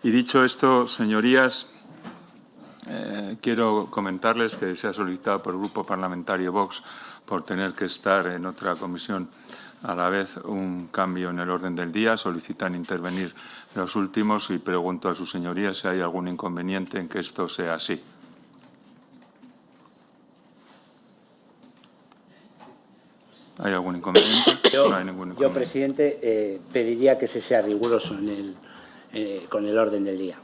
Y dicho esto, señorías, quiero comentarles que se ha solicitado por el Grupo Parlamentario Vox, por tener que estar en otra comisión a la vez, un cambio en el orden del día. Solicitan intervenir los últimos y pregunto a sus señorías si hay algún inconveniente en que esto sea así. ¿Hay algún inconveniente? No hay ningún inconveniente. Yo, presidente, pediría que se sea riguroso con el orden del día.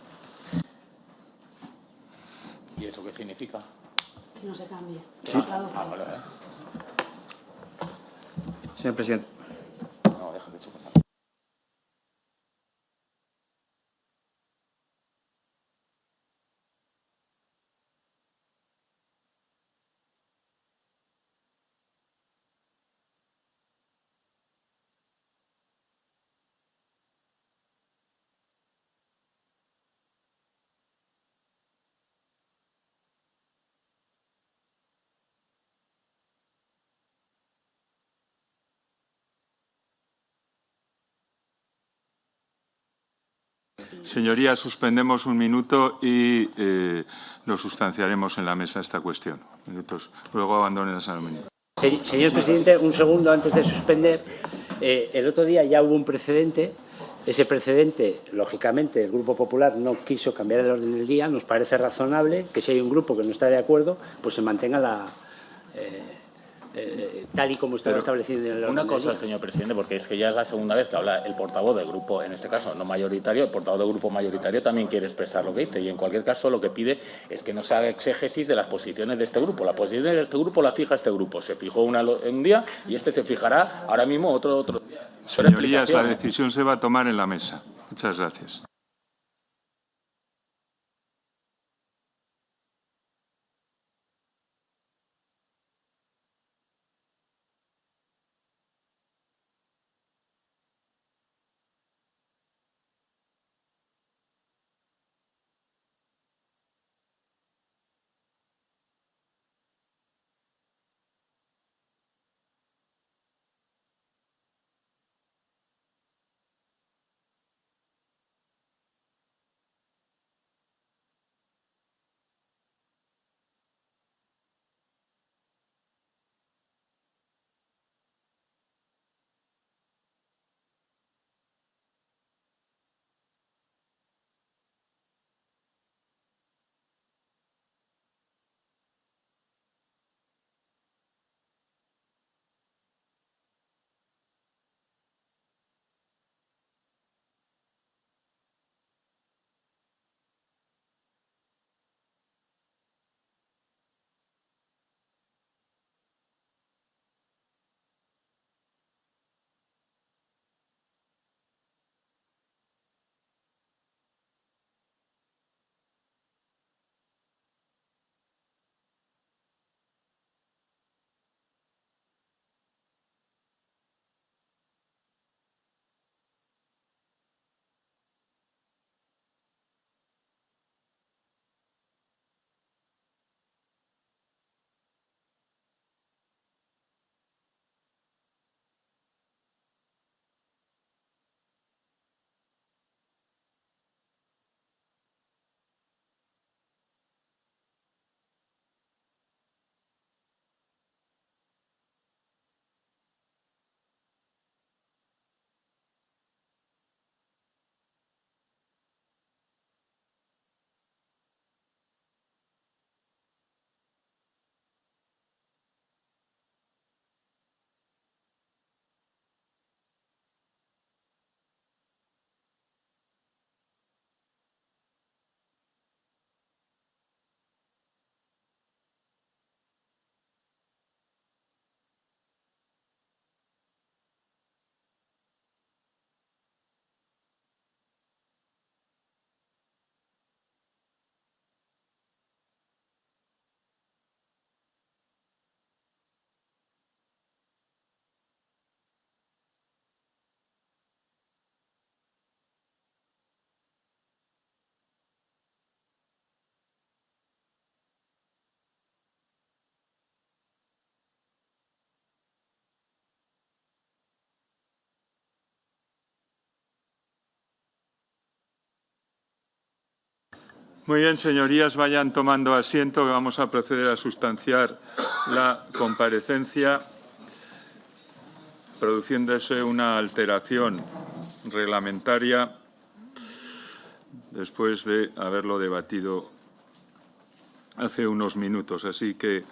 ¿Y eso qué significa? Que no se cambie. Sí. Vale. Señor presidente. No, deja que tú. Señorías, suspendemos un minuto y lo sustanciaremos en la mesa esta cuestión. Minutos. Luego abandonen la sala. Señor presidente, un segundo antes de suspender. El otro día ya hubo un precedente. Ese precedente, lógicamente, el Grupo Popular no quiso cambiar el orden del día. Nos parece razonable que si hay un grupo que no está de acuerdo, pues se mantenga tal y como estaba establecido en el orden Una del cosa, día. señor presidente, porque es que ya es la segunda vez que habla el portavoz del grupo, en este caso no mayoritario, el portavoz del grupo mayoritario también quiere expresar lo que dice y en cualquier caso lo que pide es que no se haga exégesis de las posiciones de este grupo. Las posiciones de este grupo las fija este grupo. Se fijó una en un día y este se fijará ahora mismo otro día. Señorías, la decisión se va a tomar en la mesa. Muchas gracias. Muy bien, señorías, vayan tomando asiento, que vamos a proceder a sustanciar la comparecencia, produciéndose una alteración reglamentaria después de haberlo debatido hace unos minutos. Así que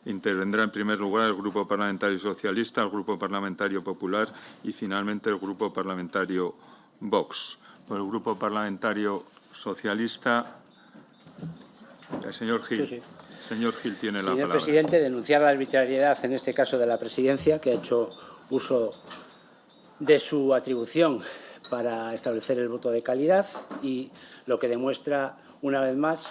intervendrá en primer lugar el Grupo Parlamentario Socialista, el Grupo Parlamentario Popular y finalmente el Grupo Parlamentario Vox. Por el Grupo Parlamentario Socialista, el señor Gil. Sí. Señor Gil tiene la palabra. Señor presidente, denunciar la arbitrariedad, en este caso de la presidencia, que ha hecho uso de su atribución para establecer el voto de calidad y lo que demuestra, una vez más,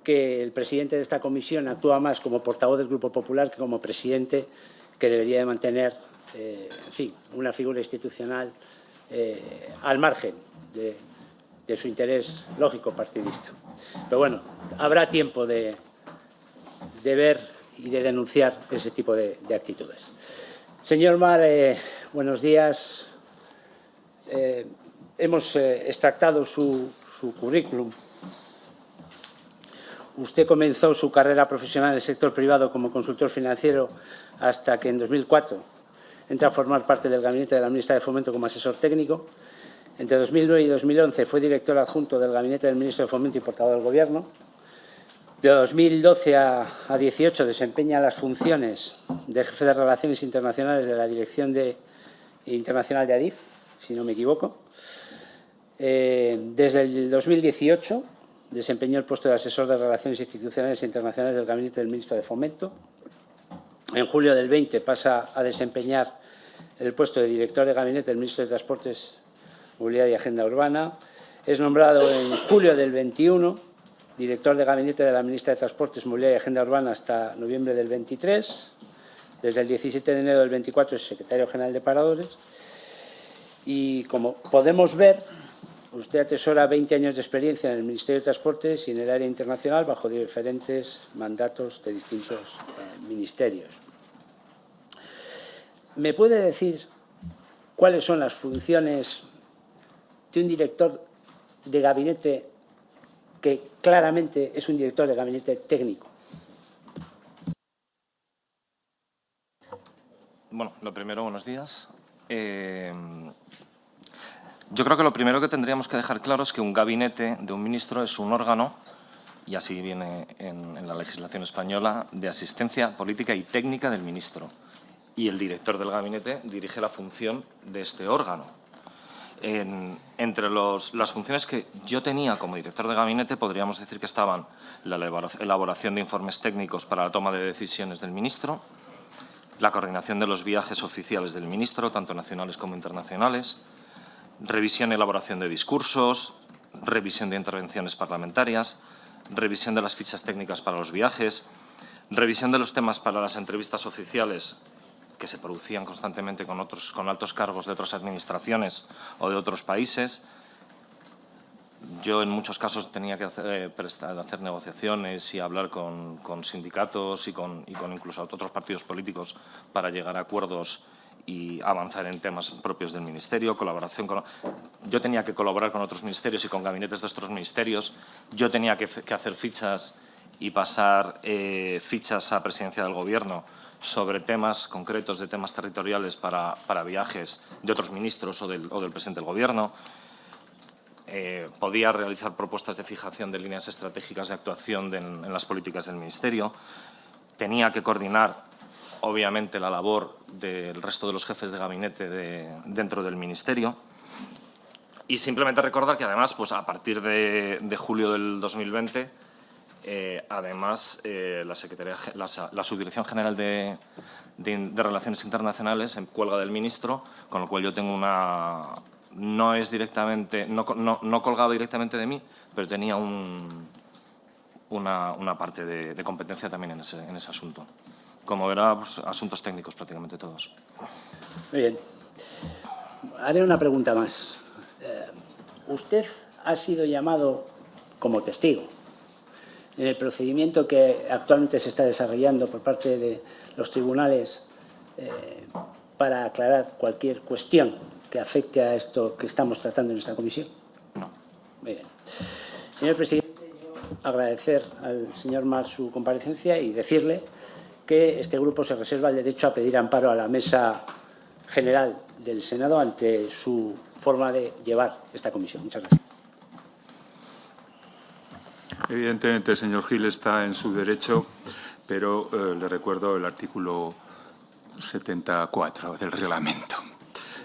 que el presidente de esta comisión actúa más como portavoz del Grupo Popular que como presidente, que debería de mantener, en fin, una figura institucional al margen de su interés lógico partidista. Pero bueno, habrá tiempo de ver y de denunciar ese tipo de actitudes. Señor Mar, buenos días. Hemos extractado su currículum. Usted comenzó su carrera profesional en el sector privado como consultor financiero hasta que en 2004 entra a formar parte del gabinete de la ministra de Fomento como asesor técnico. Entre 2009 y 2011 fue director adjunto del gabinete del ministro de Fomento y portavoz del Gobierno. De 2012 a 2018 desempeña las funciones de jefe de Relaciones Internacionales de la Dirección Internacional de ADIF, si no me equivoco. Desde el 2018 desempeñó el puesto de asesor de Relaciones Institucionales e Internacionales del gabinete del ministro de Fomento. En julio del 20 pasa a desempeñar el puesto de director de gabinete del ministro de Transportes, Movilidad y Agenda Urbana. Es nombrado en julio del 21 director de gabinete de la ministra de Transportes, Movilidad y Agenda Urbana hasta noviembre del 23. Desde el 17 de enero del 24 es secretario general de Paradores. Y como podemos ver, usted atesora 20 años de experiencia en el Ministerio de Transportes y en el área internacional bajo diferentes mandatos de distintos ministerios. ¿Me puede decir cuáles son las funciones de un director de gabinete que claramente es un director de gabinete técnico? Bueno, lo primero, buenos días. Yo creo que lo primero que tendríamos que dejar claro es que un gabinete de un ministro es un órgano, y así viene en la legislación española, de asistencia política y técnica del ministro. Y el director del gabinete dirige la función de este órgano. Entre las funciones que yo tenía como director de gabinete podríamos decir que estaban la elaboración de informes técnicos para la toma de decisiones del ministro, la coordinación de los viajes oficiales del ministro, tanto nacionales como internacionales, revisión y elaboración de discursos, revisión de intervenciones parlamentarias, revisión de las fichas técnicas para los viajes, revisión de los temas para las entrevistas oficiales que se producían constantemente con altos cargos de otras administraciones o de otros países. Yo en muchos casos tenía que hacer negociaciones y hablar con sindicatos y con incluso otros partidos políticos para llegar a acuerdos y avanzar en temas propios del Ministerio, yo tenía que colaborar con otros ministerios y con gabinetes de otros ministerios. Yo tenía que hacer fichas y pasar fichas a Presidencia del Gobierno sobre temas concretos de temas territoriales para viajes de otros ministros o del presidente del Gobierno. Podía realizar propuestas de fijación de líneas estratégicas de actuación en las políticas del Ministerio. Tenía que coordinar, obviamente, la labor del resto de los jefes de gabinete dentro del Ministerio. Y simplemente recordar que, además, pues a partir de julio del 2020, además, la Subdirección General de Relaciones Internacionales en cuelga del ministro, con lo cual yo tengo no colgaba directamente de mí, pero tenía una parte de competencia también en ese asunto. Como verá, pues, asuntos técnicos prácticamente todos. Muy bien. Haré una pregunta más. Usted ha sido llamado como testigo en el procedimiento que actualmente se está desarrollando por parte de los tribunales para aclarar cualquier cuestión que afecte a esto que estamos tratando en esta comisión. No. Muy bien. Señor presidente, yo agradecer al señor Mar su comparecencia y decirle que este grupo se reserva el derecho a pedir amparo a la Mesa General del Senado ante su forma de llevar esta comisión. Muchas gracias. Evidentemente, el señor Gil está en su derecho, pero le recuerdo el artículo 74 del reglamento.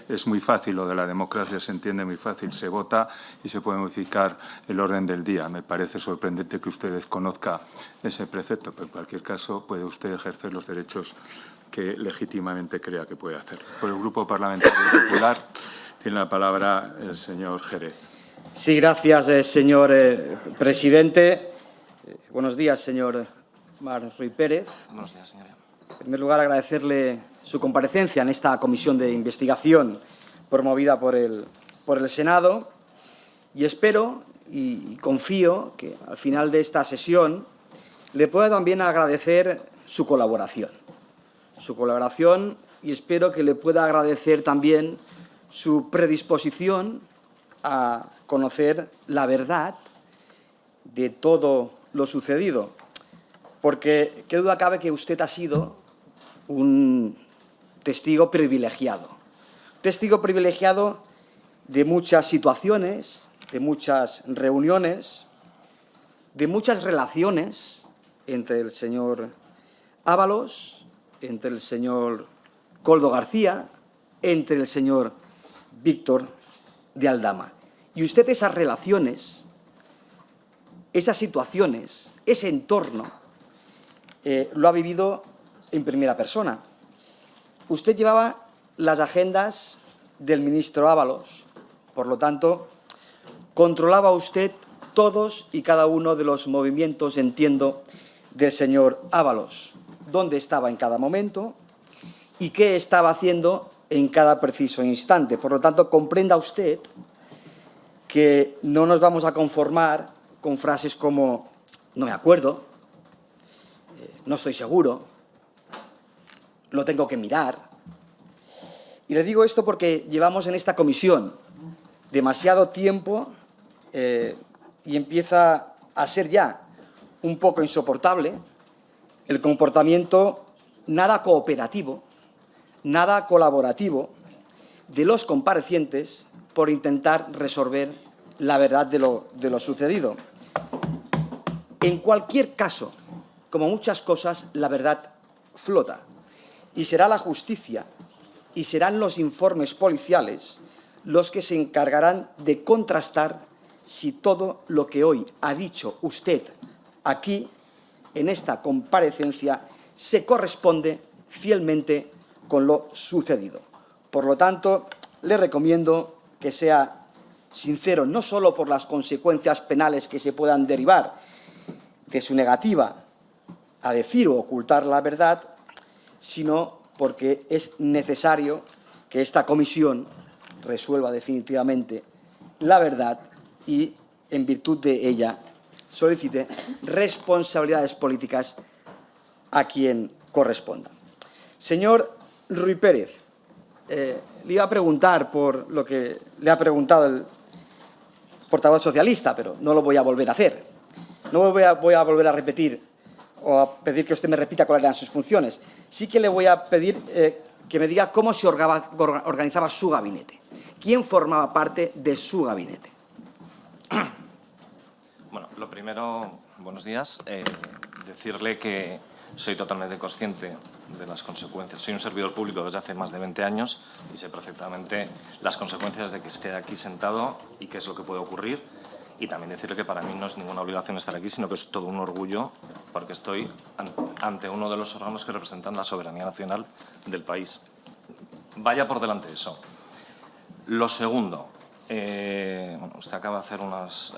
Es muy fácil, lo de la democracia se entiende muy fácil, se vota y se puede modificar el orden del día. Me parece sorprendente que usted desconozca ese precepto, pero en cualquier caso puede usted ejercer los derechos que legítimamente crea que puede hacer. Por el Grupo Parlamentario Popular tiene la palabra el señor Jerez. Sí, gracias, señor presidente. Buenos días, señor Mar Ruiz Pérez. Buenos días, señoría. En primer lugar, agradecerle su comparecencia en esta comisión de investigación promovida por el Senado y espero y confío que al final de esta sesión le pueda también agradecer su colaboración y espero que le pueda agradecer también su predisposición a conocer la verdad de todo lo sucedido, porque qué duda cabe que usted ha sido un testigo privilegiado de muchas situaciones, de muchas reuniones, de muchas relaciones entre el señor Ábalos, entre el señor Koldo García, entre el señor Víctor de Aldama. Y usted esas relaciones, esas situaciones, ese entorno, lo ha vivido en primera persona. Usted llevaba las agendas del ministro Ábalos, por lo tanto, controlaba usted todos y cada uno de los movimientos, entiendo, del señor Ábalos, dónde estaba en cada momento y qué estaba haciendo en cada preciso instante. Por lo tanto, comprenda usted que no nos vamos a conformar con frases como no me acuerdo, no estoy seguro, lo tengo que mirar. Y le digo esto porque llevamos en esta comisión demasiado tiempo y empieza a ser ya un poco insoportable el comportamiento nada cooperativo, nada colaborativo de los comparecientes por intentar resolver la verdad de lo sucedido. En cualquier caso, como muchas cosas, la verdad flota y será la justicia y serán los informes policiales los que se encargarán de contrastar si todo lo que hoy ha dicho usted aquí, en esta comparecencia, se corresponde fielmente con lo sucedido. Por lo tanto, le recomiendo que sea sincero, no solo por las consecuencias penales que se puedan derivar de su negativa a decir o ocultar la verdad, sino porque es necesario que esta comisión resuelva definitivamente la verdad y, en virtud de ella, solicite responsabilidades políticas a quien corresponda. Señor Ruiz Pérez, le iba a preguntar por lo que le ha preguntado el portavoz socialista, pero no lo voy a volver a hacer. No voy a volver a repetir o a pedir que usted me repita cuáles eran sus funciones. Sí que le voy a pedir que me diga cómo se organizaba su gabinete. ¿Quién formaba parte de su gabinete? Bueno, lo primero, buenos días. Decirle que soy totalmente consciente de las consecuencias. Soy un servidor público desde hace más de 20 años y sé perfectamente las consecuencias de que esté aquí sentado y qué es lo que puede ocurrir. Y también decirle que para mí no es ninguna obligación estar aquí, sino que es todo un orgullo porque estoy ante uno de los órganos que representan la soberanía nacional del país. Vaya por delante eso. Lo segundo, bueno, usted acaba de hacer unas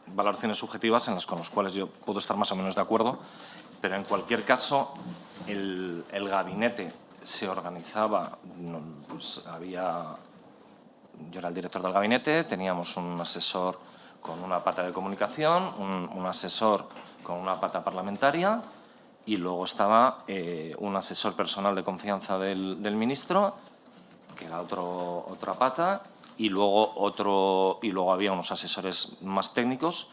valoraciones subjetivas con las cuales yo puedo estar más o menos de acuerdo, pero en cualquier caso el gabinete se organizaba, pues yo era el director del gabinete, teníamos un asesor con una pata de comunicación, un asesor con una pata parlamentaria y luego estaba un asesor personal de confianza del ministro, que era otra pata, y luego había unos asesores más técnicos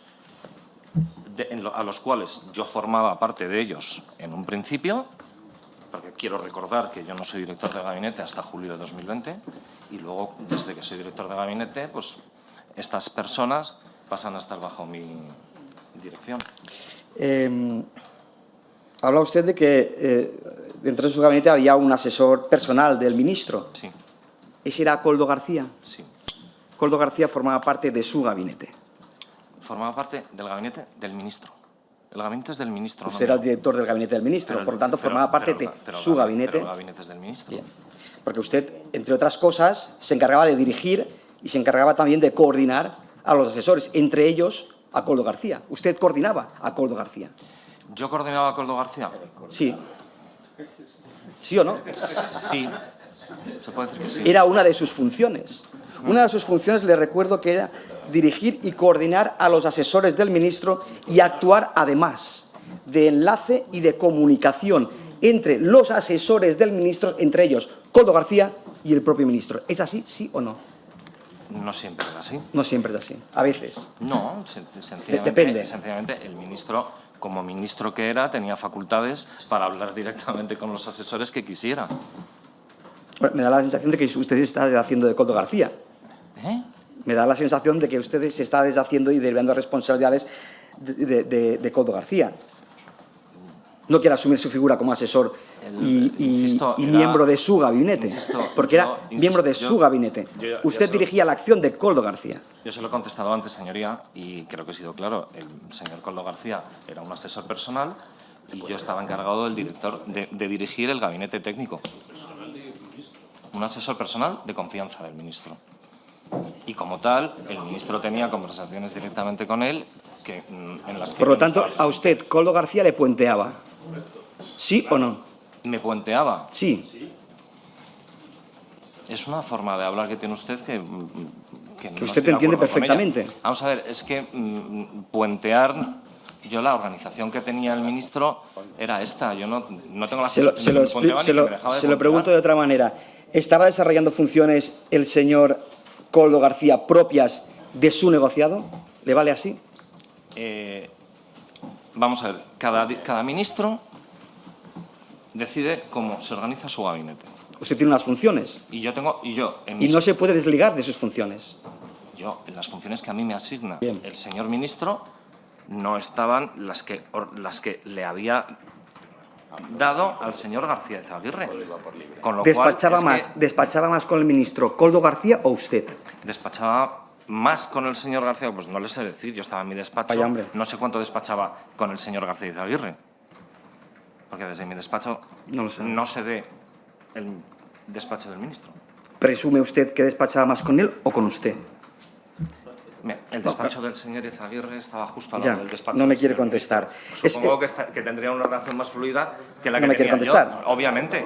a los cuales yo formaba parte de ellos en un principio, porque quiero recordar que yo no soy director de gabinete hasta julio de 2020, y luego, desde que soy director de gabinete, pues estas personas pasan a estar bajo mi dirección. Habla usted de que dentro de su gabinete había un asesor personal del ministro. Sí, ¿Ese era Koldo García? sí. Koldo García formaba parte de su gabinete. Formaba parte del gabinete del ministro. El gabinete es del ministro. Usted era el director del gabinete del ministro, por lo tanto formaba parte de su gabinete. Pero el gabinete es del ministro. Bien. Porque usted, entre otras cosas, se encargaba de dirigir y se encargaba también de coordinar a los asesores, entre ellos a Koldo García. Usted coordinaba a Koldo García. ¿Yo coordinaba a Koldo García? Sí. ¿Sí o no? Sí. Se puede decir que sí. Era una de sus funciones. Una de sus funciones, le recuerdo, que era dirigir y coordinar a los asesores del ministro y actuar, además, de enlace y de comunicación entre los asesores del ministro, entre ellos Koldo García y el propio ministro. ¿Es así, sí o no? No siempre es así. No siempre es así. A veces. No, Depende. Sencillamente el ministro, como ministro que era, tenía facultades para hablar directamente con los asesores que quisiera. Bueno, me da la sensación de que usted se está deshaciendo de Koldo García. ¿Eh? Me da la sensación de que usted se está deshaciendo y desviando responsabilidades de Koldo García. No quiere asumir su figura como asesor y miembro de su gabinete, porque era miembro de su gabinete. Usted dirigía la acción de Koldo García. Yo se lo he contestado antes, señoría, y creo que he sido claro. El señor Koldo García era un asesor personal y yo estaba encargado del director de dirigir el gabinete técnico. Un asesor personal de confianza del ministro. Y como tal, el ministro tenía conversaciones directamente con él en las que... Por lo tanto, a usted Koldo García le puenteaba. ¿Sí o no? ¿Me puenteaba? Sí. Es una forma de hablar que tiene usted que Que usted entiende perfectamente. Vamos a ver, es que puentear... Yo la organización que tenía el ministro era esta. Yo no tengo la sensación de que me puenteaba ni que me dejaba de Se lo puentear. pregunto de otra manera. ¿Estaba desarrollando funciones el señor Koldo García propias de su negociado? ¿Le vale así? Vamos a ver, cada ministro decide cómo se organiza su gabinete. Usted tiene unas funciones Y no se puede desligar de sus funciones. en las funciones que a mí me asigna Bien. el señor ministro no estaban las que le había dado al señor García Izaguirre. Con lo ¿Despachaba más con el ministro Koldo García o usted? Despachaba más con el señor García, pues no le sé decir. Yo estaba en mi despacho, Vaya, hombre. no sé cuánto despachaba con el señor García Izaguirre. Porque desde mi despacho No lo sé. no se ve el despacho del ministro. ¿Presume usted que despachaba más con él o con usted? Mira, el despacho del señor Izaguirre estaba justo al Ya, lado del despacho no me del quiere señor contestar. ministro. Supongo que tendría una relación más fluida que la No que me quiere tenía yo, contestar. obviamente.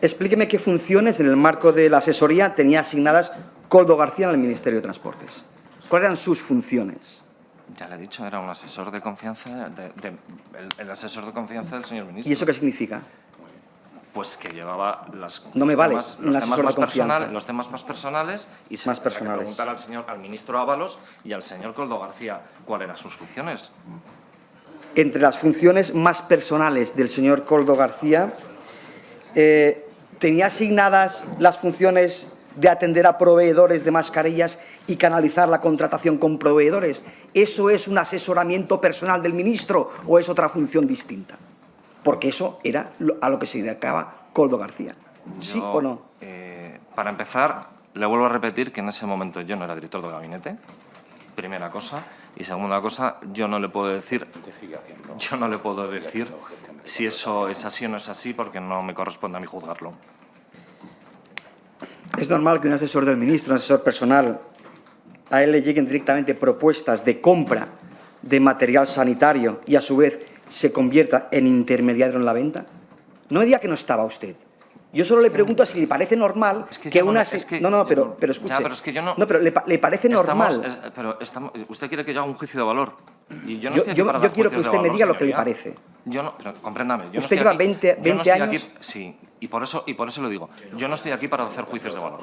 Explíqueme qué funciones en el marco de la asesoría tenía asignadas Koldo García en el Ministerio de Transportes. ¿Cuáles eran sus funciones? Ya le he dicho, era un asesor de confianza, el asesor de confianza del señor ministro. ¿Y eso qué significa? Pues que llevaba No me vale un los asesor de confianza. los temas más personales y se Más tendrá que personales. preguntar al ministro Ábalos y al señor Koldo García cuáles eran sus funciones. Entre las funciones más personales del señor Koldo García, tenía asignadas las funciones de atender a proveedores de mascarillas y canalizar la contratación con proveedores. ¿Eso es un asesoramiento personal del ministro o es otra función distinta? Porque eso era a lo que se dedicaba Koldo García. ¿Sí o no? Para empezar, le vuelvo a repetir que en ese momento yo no era director del gabinete, primera cosa. Y segunda cosa, yo no le puedo decir si eso es así o no es así porque no me corresponde a mí juzgarlo. Es normal que un asesor del ministro, un asesor personal, a él le lleguen directamente propuestas de compra de material sanitario y a su vez se convierta en intermediario en la venta. No me diga que no estaba usted. Yo solo le pregunto si le parece normal que una... pero escuche. Ya, pero es que yo no... No, pero le parece normal. Usted quiere que yo haga un juicio de valor. Y yo no Yo estoy aquí para dar quiero que juicios de usted me valor, diga lo que le señoría. parece. Yo no, pero compréndame. Yo no Usted estoy lleva aquí- 20 yo no estoy aquí- años. Sí, y por eso lo digo. Yo no estoy aquí para hacer juicios de valor.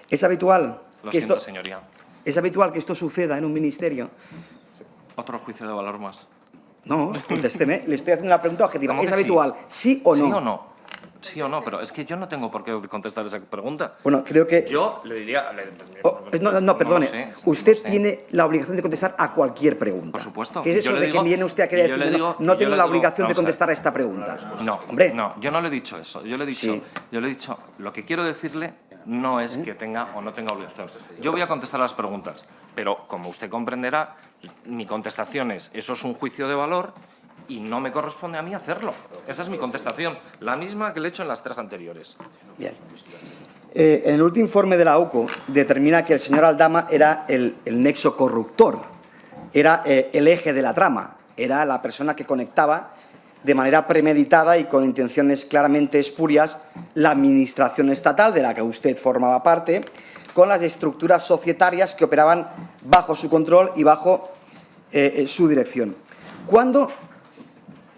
¿Es habitual Lo que siento, esto... señoría. ¿Es habitual que esto suceda en un ministerio? Otro juicio de valor más. No, contésteme. Le estoy haciendo una pregunta objetiva. ¿Cómo ¿Es que sí? habitual? ¿Sí o no? ¿Sí o no? Sí o no, pero es que yo no tengo por qué contestar esa pregunta. Bueno, creo que... Yo le diría... No, perdone. lo sé, Usted no sé. tiene la obligación de contestar a cualquier pregunta. Por supuesto. ¿Qué es eso Yo le de digo- que viene usted a y querer yo le decir, digo- no y yo tengo le la digo, obligación de vamos a ver. contestar a esta pregunta? No, Hombre, no, yo no le he dicho eso. Yo le he dicho, Sí. lo que quiero decirle no es que tenga o no tenga obligación. Yo voy a contestar las preguntas, pero como usted comprenderá, mi contestación es, eso es un juicio de valor y no me corresponde a mí hacerlo. Esa es mi contestación, la misma que le he hecho en las 3 anteriores. bien. En el último informe de la UCO determina que el señor Aldama era el nexo corruptor, era el eje de la trama, era la persona que conectaba de manera premeditada y con intenciones claramente espurias la administración estatal, de la que usted formaba parte, con las estructuras societarias que operaban bajo su control y bajo su dirección.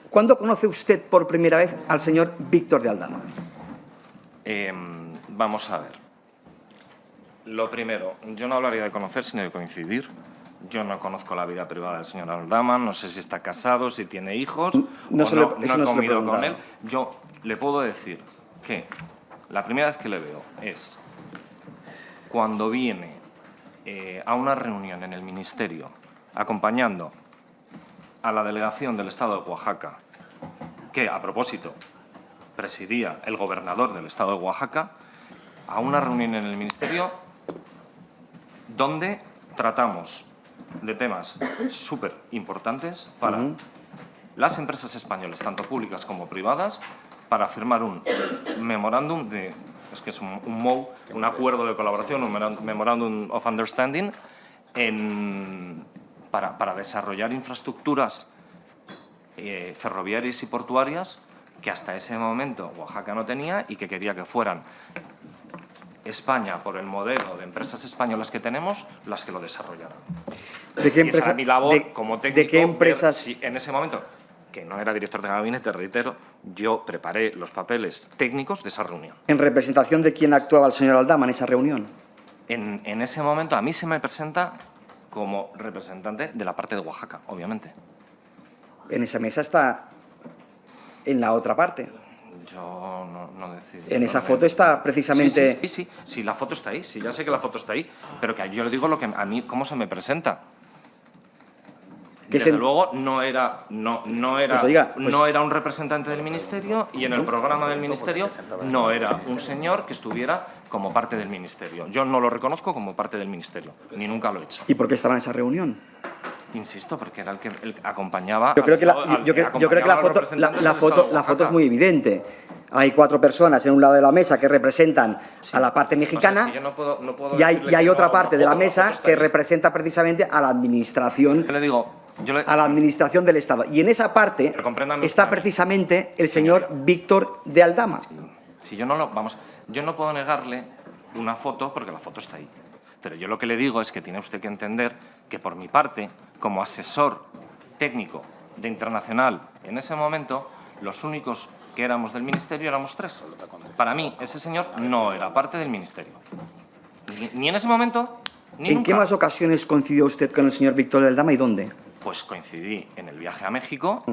¿Cuándo conoce usted por primera vez al señor Víctor de Aldama? Vamos a ver. Lo primero, yo no hablaría de conocer, sino de coincidir. Yo no conozco la vida privada del señor Aldama, no sé si está casado, si tiene hijos, No o se le- no eso he no se le comido con preguntaba. él. Yo le puedo decir que la primera vez que le veo es cuando viene a una reunión en el Ministerio acompañando a la delegación del Estado de Oaxaca, que, a propósito, presidía el gobernador del Estado de Oaxaca, a una reunión en el Ministerio donde tratamos de temas súper importantes para las empresas españolas, tanto públicas como privadas, para firmar un memorándum de... Es que es un MOU, un acuerdo de colaboración, un Memorandum of Understanding, para desarrollar infraestructuras ferroviarias y portuarias que hasta ese momento Oaxaca no tenía y que quería que fueran España, por el modelo de empresas españolas que tenemos, las que lo desarrollaran. ¿De qué Y esa era mi labor como técnico. ¿De qué ver empresas? si en ese momento, que no era director de gabinete, reitero, yo preparé los papeles técnicos de esa reunión. ¿En representación de quién actuaba el señor Aldama en esa reunión? En ese momento a mí se me presenta como representante de la parte de Oaxaca, obviamente. En esa mesa está en la otra parte. Yo no decidí. En esa foto está precisamente... Sí, la foto está ahí, sí, ya sé que la foto está ahí, pero que yo le digo lo que a mí, cómo se me presenta. Que Desde se- luego no era Pues oiga, pues- no era un representante del Ministerio y en el programa del Ministerio no era un señor que estuviera como parte del Ministerio. Yo no lo reconozco como parte del Ministerio, ni nunca lo he hecho. ¿Y por qué estaba en esa reunión? Insisto, porque era el que acompañaba. Yo creo que la, al yo creo que acompañaba la a los foto, representantes la del Estado de foto es Oaxaca. muy evidente. Hay 4 personas en un lado de la mesa que representan a la parte mexicana, O sea, si yo no puedo y hay decirle que otra no, parte de la foto mesa está que ahí. representa precisamente a la administración, Yo le digo, a la administración del Estado. Y en esa parte Pero compréndame está usted. precisamente el señor Víctor de Aldama. Si yo no lo, vamos, yo no puedo negarle una foto porque la foto está ahí. Pero yo lo que le digo es que tiene usted que entender que por mi parte, como asesor técnico de Internacional en ese momento, los únicos que éramos del Ministerio éramos 3. Para mí, ese señor no era parte del Ministerio. Ni en ese momento, ni ¿En nunca. qué más ocasiones coincidió usted con el señor Víctor de Aldama y dónde? Pues coincidí en el viaje a México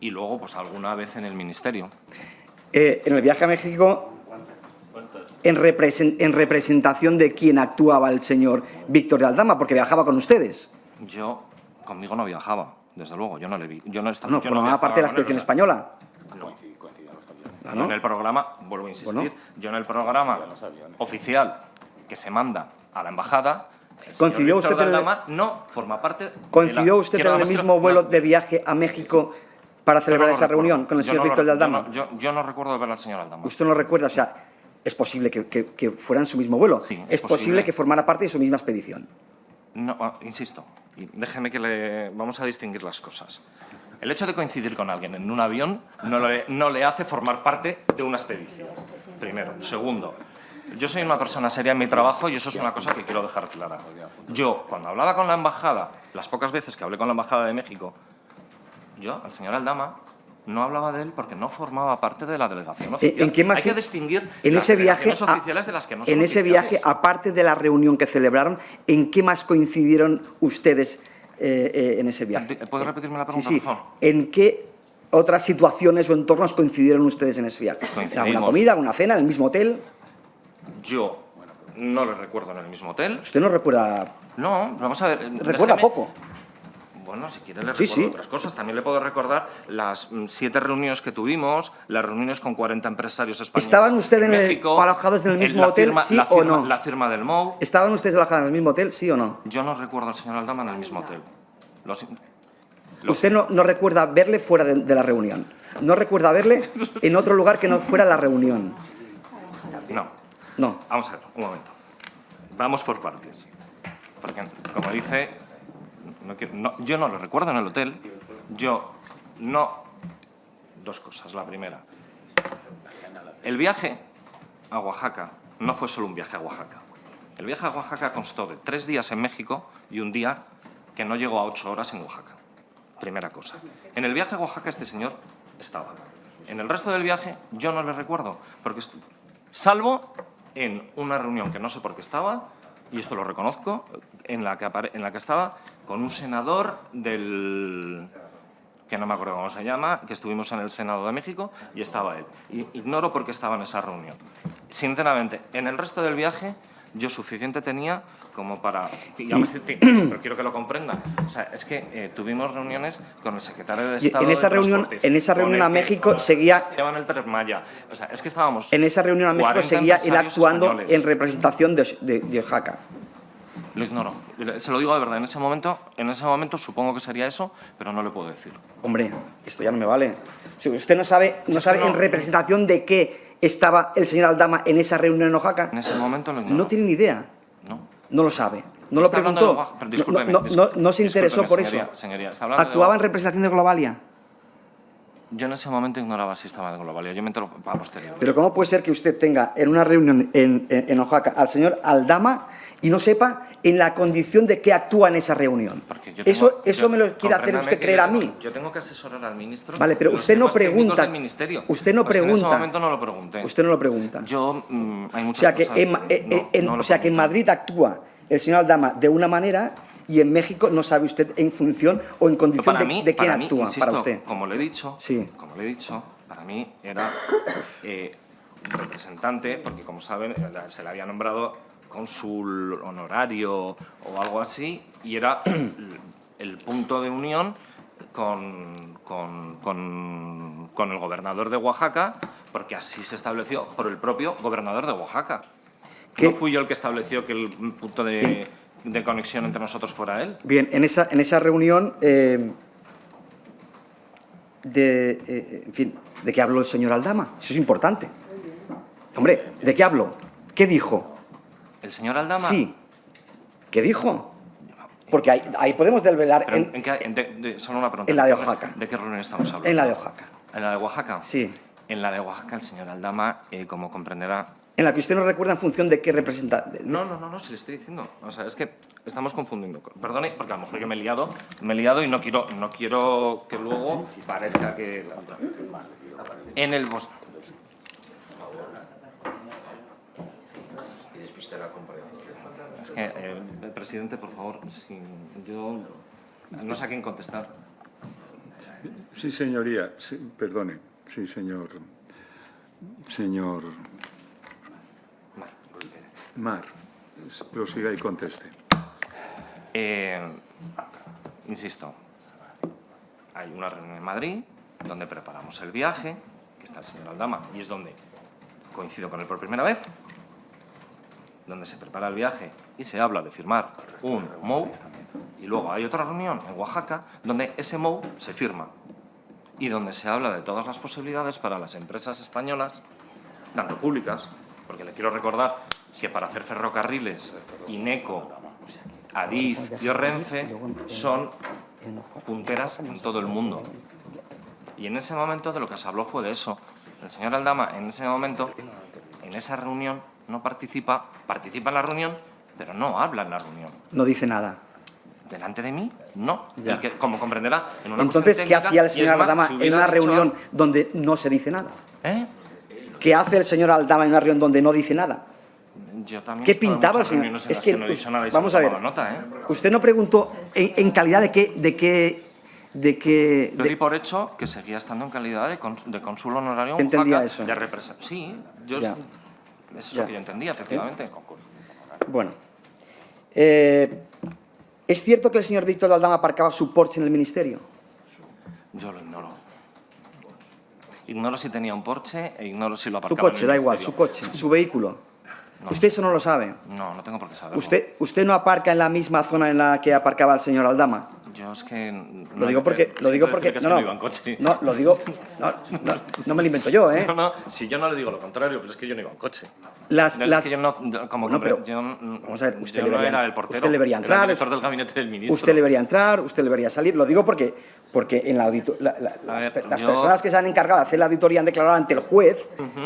y luego pues alguna vez en el Ministerio. En el viaje a México, en representación de quién actuaba el señor Víctor de Aldama, porque viajaba con ustedes. Yo conmigo no viajaba, desde luego, yo no le vi. Yo no estaba, No, yo formaba viajaba parte de la con él, expedición o sea, española. Yo en el programa, vuelvo a insistir, Bueno. yo en el programa oficial que se manda a la embajada, el ¿Coincidió señor Víctor usted de en el- Aldama no forma parte de ¿Coincidió la usted izquierda en el nuestra? mismo vuelo No, de viaje a México para yo celebrar no lo esa recuerdo. reunión con el Yo señor no Víctor de re- yo Aldama? no- Yo no recuerdo ver al señor Aldama. ¿Usted no lo recuerda? O sea, es posible que fuera en su mismo vuelo. Sí, es es posible posible. que formara parte de su misma expedición. No, insisto, y déjeme que vamos a distinguir las cosas. El hecho de coincidir con alguien en un avión no le hace formar parte de una expedición. Primero. Segundo, yo soy una persona seria en mi trabajo y eso es una cosa que quiero dejar clara. Yo, cuando hablaba con la embajada, las pocas veces que hablé con la embajada de México, yo, al señor Aldama, no hablaba de él porque no formaba parte de la delegación oficial. ¿En qué más? Hay que distinguir en las ese viaje, delegaciones oficiales de las que no son en ese oficiales. viaje, aparte de la reunión que celebraron, ¿en qué más coincidieron ustedes en ese viaje? ¿Puedes repetirme la pregunta, Sí, por favor? ¿En qué otras situaciones o entornos coincidieron ustedes en ese viaje? ¿En alguna coincidimos. comida, alguna cena, en el mismo hotel? Yo no le recuerdo en el mismo hotel. ¿Usted no recuerda? No, vamos a ver. ¿Recuerda déjeme- poco? Bueno, si quiere le Sí, recuerdo sí. otras cosas. También le puedo recordar las 7 reuniones que tuvimos, las reuniones con 40 empresarios españoles. ¿Estaban ustedes México, alojados en el mismo la hotel, firma- sí la o firma- no? La firma del MOU. ¿Estaban ustedes alojados en el mismo hotel, sí o no? Yo no recuerdo al señor Aldama en el mismo hotel. Usted no recuerda verle fuera de la reunión. No recuerda verle en otro lugar que no fuera la reunión. No. No. Vamos a ver, un momento. Vamos por partes. Porque, como dice, yo no lo recuerdo en el hotel. Yo no... Dos cosas. La primera. El viaje a Oaxaca no fue solo un viaje a Oaxaca. El viaje a Oaxaca constó de 3 días en México y un día que no llegó a 8 horas en Oaxaca. Primera cosa. En el viaje a Oaxaca este señor estaba. En el resto del viaje yo no le recuerdo, porque salvo en una reunión que no sé por qué estaba, y esto lo reconozco, en la que estaba con un senador del... que no me acuerdo cómo se llama, que estuvimos en el Senado de México y estaba él. Y ignoro por qué estaba en esa reunión. Sinceramente, en el resto del viaje yo suficiente tenía como para... pero quiero que lo comprenda. O sea, es que tuvimos reuniones con el secretario de Y Estado en esa de reunión, Transportes, en esa con reunión el a que México seguía... llevan el Tren Maya. O sea, es que estábamos... En esa reunión a México 40 seguía él empresarios actuando españoles. en representación de Oaxaca. Lo ignoro. Se lo digo de verdad. En ese momento supongo que sería eso, pero no le puedo decir. Hombre, esto ya no me vale. Si usted no sabe no. en representación de qué estaba el señor Aldama en esa reunión en Oaxaca. En ese momento lo ignoro. No tiene ni idea. No. No lo sabe. No lo Está hablando preguntó. de Oaxaca, pero discúlpeme, No se interesó discúlpeme, por señoría, eso. señoría, está hablando de ¿Actuaba en Oaxaca. representación de Globalia? Yo en ese momento ignoraba si estaba en Globalia. Yo me entero a posteriori. Pero ¿cómo puede ser que usted tenga en una reunión en Oaxaca al señor Aldama y no sepa en la condición de que actúa en esa reunión? Porque yo Eso me lo quiere hacer usted creer a mí. Yo tengo que asesorar al ministro. Vale, pero de los usted no temas técnicos pregunta. del ministerio. Usted no Pues en pregunta. ese momento no lo pregunté. Usted no lo pregunta. Yo, hay O muchas sea que, cosas. No lo o sea que en pregunté. Madrid actúa el señor Aldama de una manera y en México no sabe usted en función o en condición Para mí, de quién para mí, actúa insisto, para usted. Como le he dicho, Sí. para mí era representante, porque como saben, se le había nombrado cónsul honorario o algo así, y era el punto de unión con el gobernador de Oaxaca, porque así se estableció por el propio gobernador de Oaxaca. ¿Qué? No fui yo el que estableció que el punto de conexión entre nosotros fuera él. Bien, en esa reunión, en fin, ¿de qué habló el señor Aldama? Eso es importante. Hombre, ¿de qué habló? ¿Qué dijo? ¿El señor Aldama? Sí. ¿Qué dijo? Porque ahí podemos desvelar Pero solo una pregunta. en la de Oaxaca. ¿De qué reunión estamos hablando? en la de Oaxaca. ¿En la de Oaxaca? Sí. En la de Oaxaca, el señor Aldama, como comprenderá... En la que usted no recuerda en función de qué representa. No, se le estoy diciendo. O sea, es que estamos confundiendo. Perdone, porque a lo mejor yo me he liado y no quiero que luego parezca que... En el bosque... Es que, presidente, por favor, yo no sé a quién contestar. Sí, señoría. Sí, perdone. Sí, señor. Señor Mar. Prosiga y conteste. Insisto, hay una reunión en Madrid donde preparamos el viaje, que está el señor Aldama, y es donde coincido con él por primera vez, donde se prepara el viaje y se habla de firmar un MOU, y luego hay otra reunión en Oaxaca donde ese MOU se firma y donde se habla de todas las posibilidades para las empresas españolas, tanto públicas, porque le quiero recordar que para hacer ferrocarriles, INECO, Adif y Renfe son punteras en todo el mundo. Y en ese momento de lo que se habló fue de eso. El señor Aldama en ese momento, en esa reunión, no participa en la reunión, pero no habla en la reunión. No dice nada. delante de mí, no. Ya. Y que, como comprenderá, en una Entonces, cuestión ¿qué técnica, hacía el y es señor más, Aldama si en hubiera una dicho- reunión donde no se dice nada? ¿Eh? ¿Qué hace el señor Aldama en una reunión donde no dice nada? Yo también ¿Qué he estado en pintaba el muchas señor? reuniones en Es las que, no he dicho nada y se vamos me a ver, tomaba nota, ¿eh? usted no preguntó en calidad de qué... Yo di por hecho que seguía estando en calidad de cónsul honorario en ¿Entendía Oaxaca, eso? de representante. Sí, yo, Ya. eso es Ya. lo que yo entendía, efectivamente. Bueno. ¿Es cierto que el señor Víctor Aldama aparcaba su Porsche en el ministerio? Yo lo ignoro. Ignoro si tenía un Porsche e ignoro si lo Su aparcaba coche, en el da igual, su ministerio. coche, su vehículo. No. Usted eso no lo sabe. No tengo por qué saberlo. ¿Usted no aparca en la misma zona en la que aparcaba el señor Aldama? Yo es que... Lo digo porque... siento decir que es que no iba en coche. No, lo digo... No me lo invento yo, ¿eh? No, si yo no le digo lo contrario, pero es que yo no iba en coche. Las- No, las- es que yo no... Como Bueno, pero yo, vamos a ver, usted yo no debería- era el portero, usted debería era entrar, el director del gabinete del ministro. Usted debería entrar, usted debería salir. Lo digo porque en la las yo- personas que se han encargado de hacer la auditoría han declarado ante el juez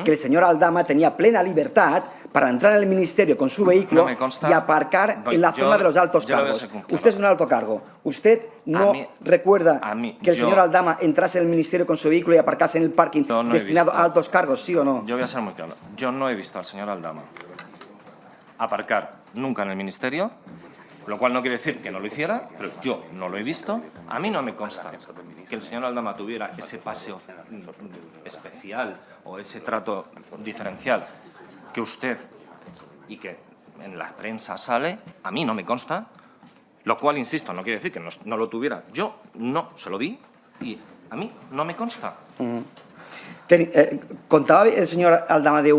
que el señor Aldama tenía plena libertad para entrar en el ministerio con su vehículo No me consta. y aparcar No, en la yo- zona de los altos yo lo voy a cargos. ser claro. Usted es un alto cargo. ¿Usted no recuerda que el yo- señor Aldama entrase en el ministerio con su vehículo y aparcase en el parking Yo no he destinado visto. a altos cargos, sí o no? Yo voy a ser muy claro. Yo no he visto al señor Aldama aparcar nunca en el ministerio, lo cual no quiere decir que no lo hiciera, pero yo no lo he visto. A mí no me consta que el señor Aldama tuviera ese paseo especial o ese trato diferencial que usted y que en la prensa sale. A mí no me consta, lo cual, insisto, no quiere decir que no lo tuviera. Yo no se lo di y a mí no me consta. Contaba el señor Aldama de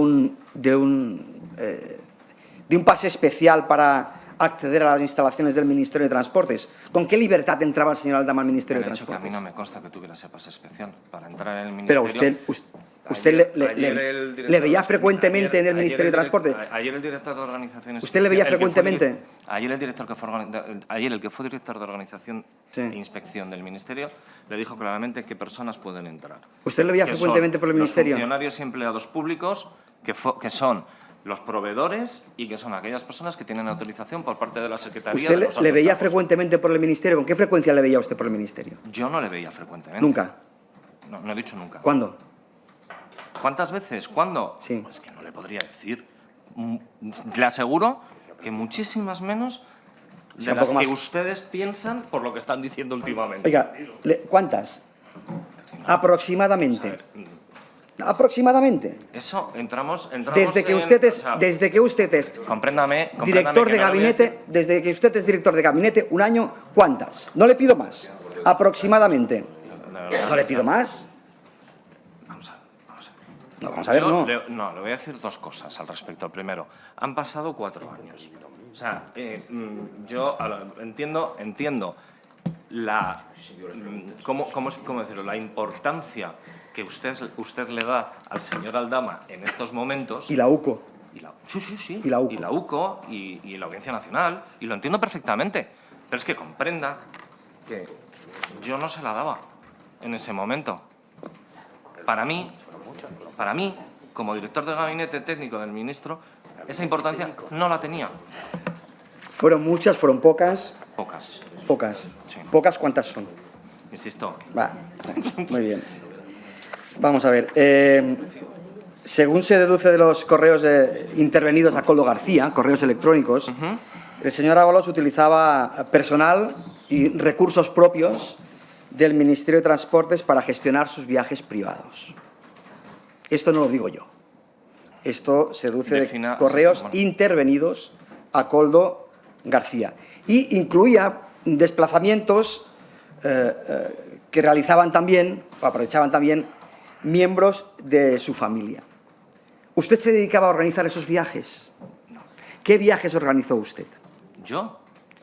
un pase especial para acceder a las instalaciones del Ministerio de Transportes. ¿Con qué libertad entraba el señor Aldama al Ministerio Me de han dicho que a Transportes? mí no me consta que tuviera ese pase especial para entrar en el Pero ministerio. usted Ayer el director- le veía frecuentemente en el ayer Ministerio de el Transporte. Ayer el director de organizaciones... ¿Usted le veía el que fue frecuentemente? Ayer el director que fue ayer el que fue director de organización Sí. e inspección del ministerio le dijo claramente qué personas pueden entrar. ¿Usted le veía Que frecuentemente son por el ministerio? Los funcionarios y empleados públicos que son los proveedores y que son aquellas personas que tienen autorización por parte de la Secretaría ¿Usted de los le altos veía cargos. frecuentemente por el ministerio? ¿Con qué frecuencia le veía usted por el ministerio? Yo no le veía frecuentemente. Nunca. No he dicho nunca. ¿Cuándo? ¿Cuántas veces? ¿Cuándo? Sí. Es que no le podría decir. Le aseguro que muchísimas menos Sí, de un las poco que más. ustedes piensan por lo que están diciendo últimamente. Oiga, ¿cuántas? Aproximadamente. Aproximadamente. Eso, entramos Desde que en- usted es, o sea, desde que usted es compréndame director que de no le voy a gabinete, decir- desde que usted es director de gabinete, un año, ¿cuántas? No le pido más. Aproximadamente. De verdad, No le pido más. Vamos a ver. No, vamos a ver, Yo no. le voy a decir dos cosas al respecto. Primero, han pasado 4 años. O sea, yo entiendo la ¿cómo decirlo? La importancia que usted le da al señor Aldama en estos momentos. Y la UCO. Sí. Y la UCO. Y la UCO y la Audiencia Nacional. Y lo entiendo perfectamente. Pero es que comprenda que yo no se la daba en ese momento. Para mí, como director de gabinete técnico del ministro, esa importancia no la tenía. Fueron muchas, fueron pocas. Pocas. Pocas. Sí. Pocas, ¿cuántas son? Insisto. Va, muy bien. Vamos a ver. Según se deduce de los correos intervenidos a Coldo García, correos electrónicos, el señor Ábalos utilizaba personal y recursos propios del Ministerio de Transportes para gestionar sus viajes privados. Esto no lo digo yo. Esto se deduce Defina- de correos bueno. intervenidos a Coldo García. Y incluía desplazamientos que realizaban también, o aprovechaban también, miembros de su familia. ¿Usted se dedicaba a organizar esos viajes? ¿Qué viajes organizó usted? Yo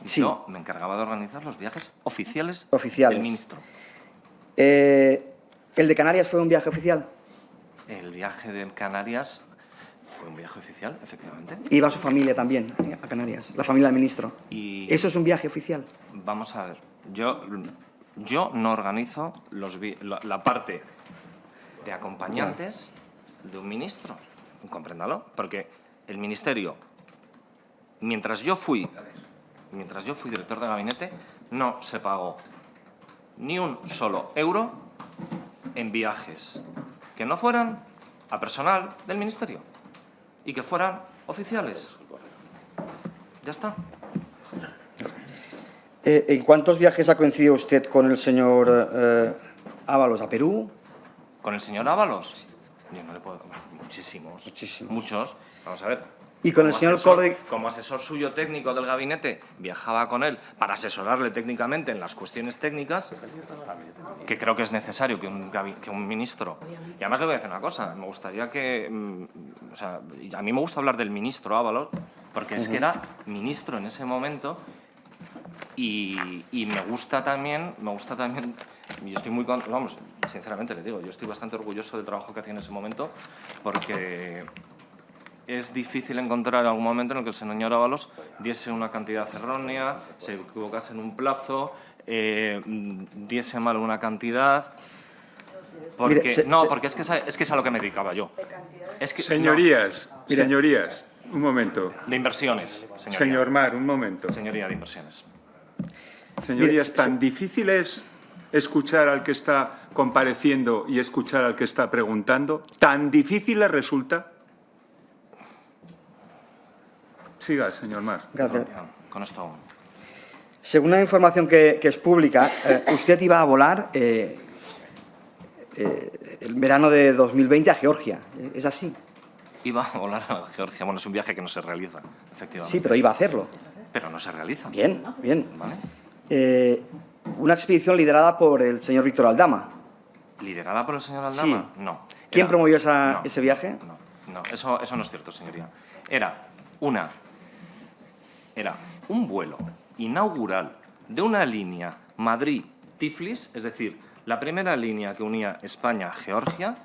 Sí. Yo me encargaba de organizar los viajes oficiales, Oficiales. del ministro. ¿El de Canarias fue un viaje oficial? El viaje de Canarias fue un viaje oficial, efectivamente. Iba su familia también a Canarias, la familia del ministro. Y ¿Eso es un viaje oficial? vamos a ver, yo no organizo la parte de acompañantes de un ministro, compréndalo, porque el ministerio, mientras yo fui mientras yo fui director de gabinete, no se pagó ni un solo euro en viajes que no fueran a personal del Ministerio y que fueran oficiales. Ya está. ¿En cuántos viajes ha coincidido usted con el señor Ábalos? ¿A Perú? ¿Con el señor Ábalos? Yo no le puedo... Muchísimos. Muchísimos. Muchos. Vamos a ver. ¿Y con el Como señor asesor- Cordy? Como asesor suyo técnico del gabinete, viajaba con él para asesorarle técnicamente en las cuestiones técnicas, que creo que es necesario que un ministro... Y además le voy a decir una cosa, me gustaría que... o sea, a mí me gusta hablar del ministro Ábalos, porque es que era ministro en ese momento y me gusta también, yo estoy muy, vamos, sinceramente le digo, yo estoy bastante orgulloso del trabajo que hacía en ese momento, porque es difícil encontrar algún momento en el que el señor Ábalos diese una cantidad errónea, se equivocase en un plazo, diese mal una cantidad. Porque, Mire, porque es que es a lo que me dedicaba yo. Es que, Señorías, no. Mira. señorías, un momento. de inversiones, señoría. Señor Mar, un momento. Señoría de inversiones. Señorías, Mire, ¿tan difícil es escuchar al que está compareciendo y escuchar al que está preguntando? ¿Tan difícil les resulta? Siga, señor Mar. Gracias. Ya, con esto aún. Según la información que es pública, usted iba a volar el verano de 2020 a Georgia. ¿Es así? Iba a volar a Georgia. Bueno, es un viaje que no se realiza, efectivamente. Sí, pero iba a hacerlo. Pero no se realiza. Bien, bien. ¿Vale? Una expedición liderada por el señor Víctor Aldama. ¿Liderada por el señor Aldama? Sí. No. ¿Quién Era- promovió no, ese viaje? No, eso no es cierto, señoría. Era un vuelo inaugural de una línea Madrid-Tiflis, es decir, la primera línea que unía España a Georgia,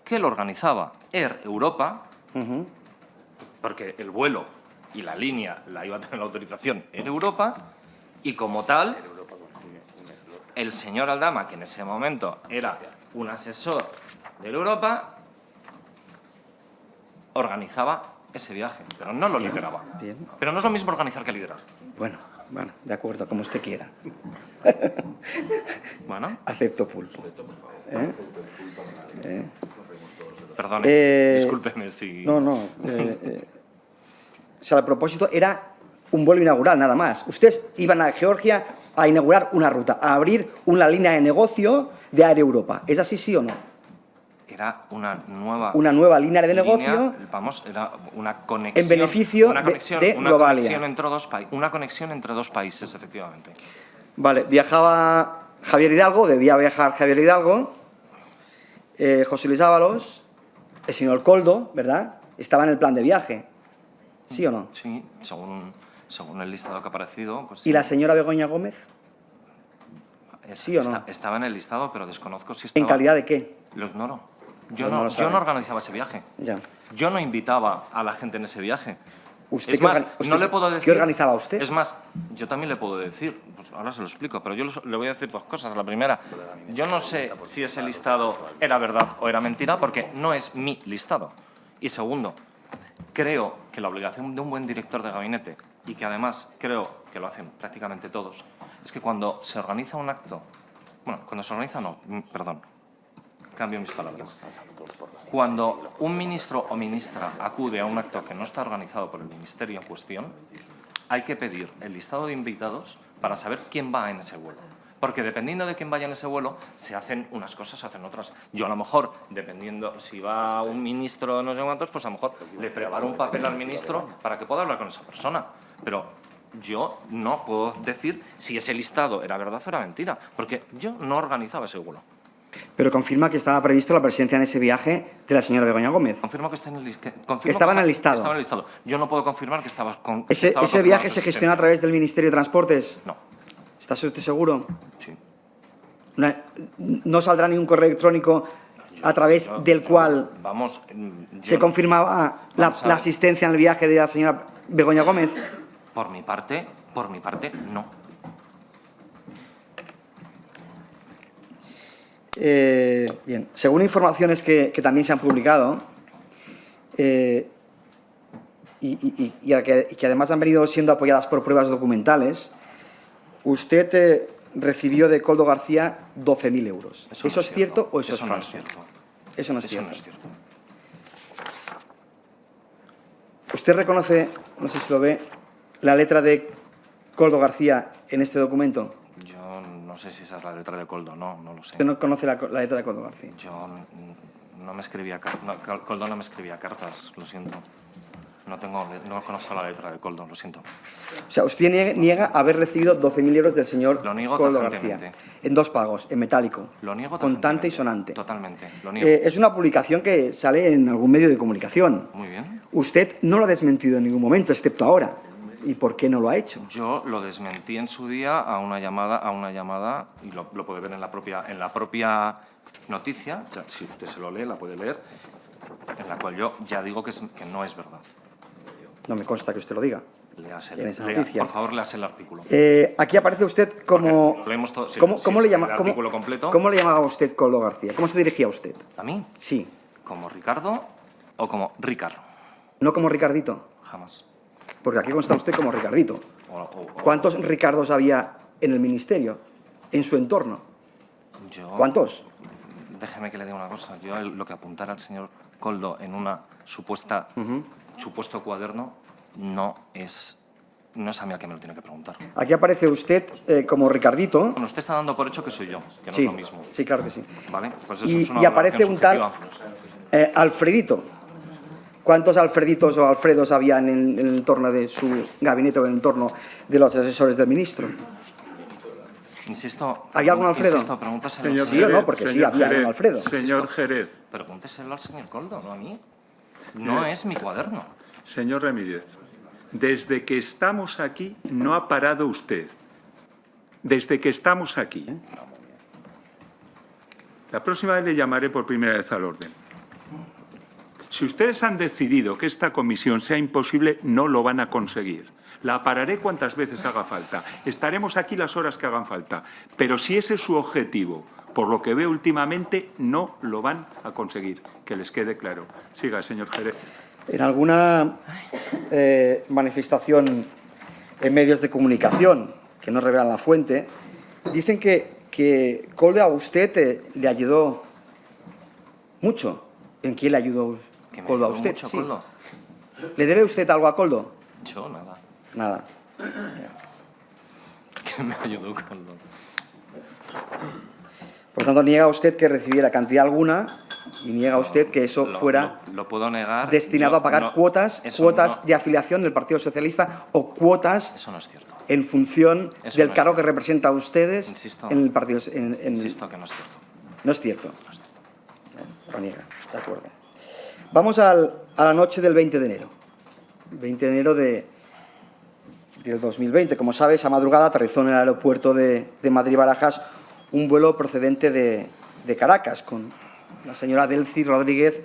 que lo organizaba Air Europa, porque el vuelo y la línea la iba a tener la autorización Air Europa, y como tal, el señor Aldama, que en ese momento era un asesor de Europa, organizaba ese viaje, pero no lo lideraba. Bien. Pero no es lo mismo organizar que liderar. Bueno, de acuerdo, como usted quiera. Bueno, Acepto pulpo. perdone, discúlpeme si... No. O sea, el propósito era un vuelo inaugural, nada más. Ustedes iban a Georgia a inaugurar una ruta, a abrir una línea de negocio de Air Europa. ¿Es así, sí o no? Era una nueva... Una nueva línea de negocio. Vamos, era una conexión... En beneficio una conexión, de una Globalia. conexión entre una conexión entre dos países, efectivamente. Vale, viajaba Javier Hidalgo, debía viajar Javier Hidalgo, José Luis Ábalos, el señor Koldo, ¿verdad? Estaba en el plan de viaje. ¿Sí o no? Sí, según el listado que ha aparecido... Pues, ¿Y la señora Begoña Gómez? ¿Sí o no? Estaba en el listado, pero desconozco si estaba... ¿En calidad de qué? Lo ignoro. Yo Pues no lo no sabe. organizaba ese viaje. Ya. Yo no invitaba a la gente en ese viaje. ¿Usted Es qué más, usted no le puedo decir... ¿Qué organizaba usted? Es más, yo también le puedo decir, pues ahora se lo explico, pero yo le voy a decir dos cosas. La primera, yo no sé si ese listado era verdad o era mentira, porque no es mi listado. Y segundo, creo que la obligación de un buen director de gabinete, y que además creo que lo hacen prácticamente todos, es que cuando se organiza un acto... Bueno, cuando se organiza no, perdón, cambio mis palabras. Cuando un ministro o ministra acude a un acto que no está organizado por el ministerio en cuestión, hay que pedir el listado de invitados para saber quién va en ese vuelo. Porque dependiendo de quién vaya en ese vuelo, se hacen unas cosas, se hacen otras. Yo a lo mejor, dependiendo si va un ministro no sé cuántos, pues a lo mejor le preparo un papel al ministro para que pueda hablar con esa persona. Pero yo no puedo decir si ese listado era verdad o era mentira, porque yo no organizaba ese vuelo. Pero confirma que estaba previsto la presencia en ese viaje de la señora Begoña Gómez. Confirmo que está en el listado. Estaba en el listado. Estaba en el listado. Yo no puedo confirmar que estaba con. ¿Ese viaje se gestiona a través del Ministerio de Transportes? No. ¿Está usted seguro? Sí. ¿No saldrá ningún correo electrónico a través del cual Vamos. se confirmaba la asistencia en el viaje de la señora Begoña Gómez? Por mi parte, no. Bien, según informaciones que también se han publicado, y que además han venido siendo apoyadas por pruebas documentales, usted recibió de Koldo García 12.000 euros. ¿Eso es cierto o eso es falso? No es cierto. Eso no es Eso cierto. no es cierto. ¿Usted reconoce, no sé si lo ve, la letra de Koldo García en este documento? Yo no sé si esa es la letra de Koldo, no lo sé. ¿Usted no conoce la letra de Koldo García? Yo no me escribía cartas, Koldo no me escribía cartas, lo siento. No conozco la letra de Koldo, lo siento. O sea, usted niega haber recibido 12.000 euros del señor Lo niego Koldo tajantemente. García. En 2 pagos, en metálico. Lo niego contante y tajantemente. sonante. Totalmente, lo niego. Es una publicación que sale en algún medio de comunicación. Muy bien. Usted no lo ha desmentido en ningún momento, excepto ahora. ¿Y por qué no lo ha hecho? Yo lo desmentí en su día a una llamada, y lo puede ver en la propia noticia, ya, si usted se lo lee, la puede leer, en la cual yo ya digo que no es verdad. No me consta que usted lo diga. Léase, En esa noticia. por favor, léase el artículo. Aquí aparece usted como... Porque leemos todo, sí, ¿Cómo sí, le sí, llama? el artículo completo. ¿Cómo le llamaba usted Koldo García? ¿Cómo se dirigía a usted? ¿A mí? Sí. ¿Como Ricardo o como Ricard? No como Ricardito, Jamás. porque aquí consta usted como Ricardito. O- ¿Cuántos Ricardos había en el ministerio, en su entorno? yo, ¿Cuántos? Déjeme que le diga una cosa. Yo lo que apuntara al señor Koldo en una supuesto cuaderno no es a mí a quien me lo tiene que preguntar. Aquí aparece usted como Ricardito. Bueno, usted está dando por hecho que soy yo, que no Sí, es lo mismo. sí, claro que sí. ¿Vale? Pues eso Y, es una y aparece un valoración tal subjetiva. Alfredito. ¿Cuántos Alfreditos o Alfredos había en el entorno de su gabinete o en el entorno de los asesores del ministro? Insisto, ¿Había algún Alfredo? Insisto, pregúntaselo. Señor Sí o no, Jerez, porque sí, señor había Jerez, un Alfredo. Señor Jerez, Pregúnteselo al señor Koldo, no a mí. No es mi cuaderno. señor Ramírez, desde que estamos aquí no ha parado usted. Desde que estamos aquí. La próxima vez le llamaré por primera vez al orden. Si ustedes han decidido que esta comisión sea imposible, no lo van a conseguir. La pararé cuantas veces haga falta. Estaremos aquí las horas que hagan falta. Pero si ese es su objetivo, por lo que veo últimamente, no lo van a conseguir. Que les quede claro. Siga, señor Jerez. En alguna manifestación en medios de comunicación, que no revelan la fuente, dicen que Koldo a usted le ayudó mucho. ¿En quién le ayudó Que me Koldo a ayudó usted? mucho, Sí. Koldo. ¿Le debe usted algo a Koldo? Yo nada. Nada. Que me ayudó Koldo. Por tanto, niega usted que recibiera cantidad alguna y niega usted que eso fuera Lo puedo negar. destinado Yo a pagar no- cuotas eso no- de afiliación del Partido Socialista o cuotas Eso no es cierto. en función Eso del no es cargo que cierto. representa a ustedes Insisto. en el Partido. Insisto que no es cierto. No es cierto. No es cierto. Lo niega, de acuerdo. Vamos a la noche del 20 de enero. 20 de enero del 2020. Como sabe, esa madrugada aterrizó en el aeropuerto de Madrid-Barajas un vuelo procedente de Caracas con la señora Delcy Rodríguez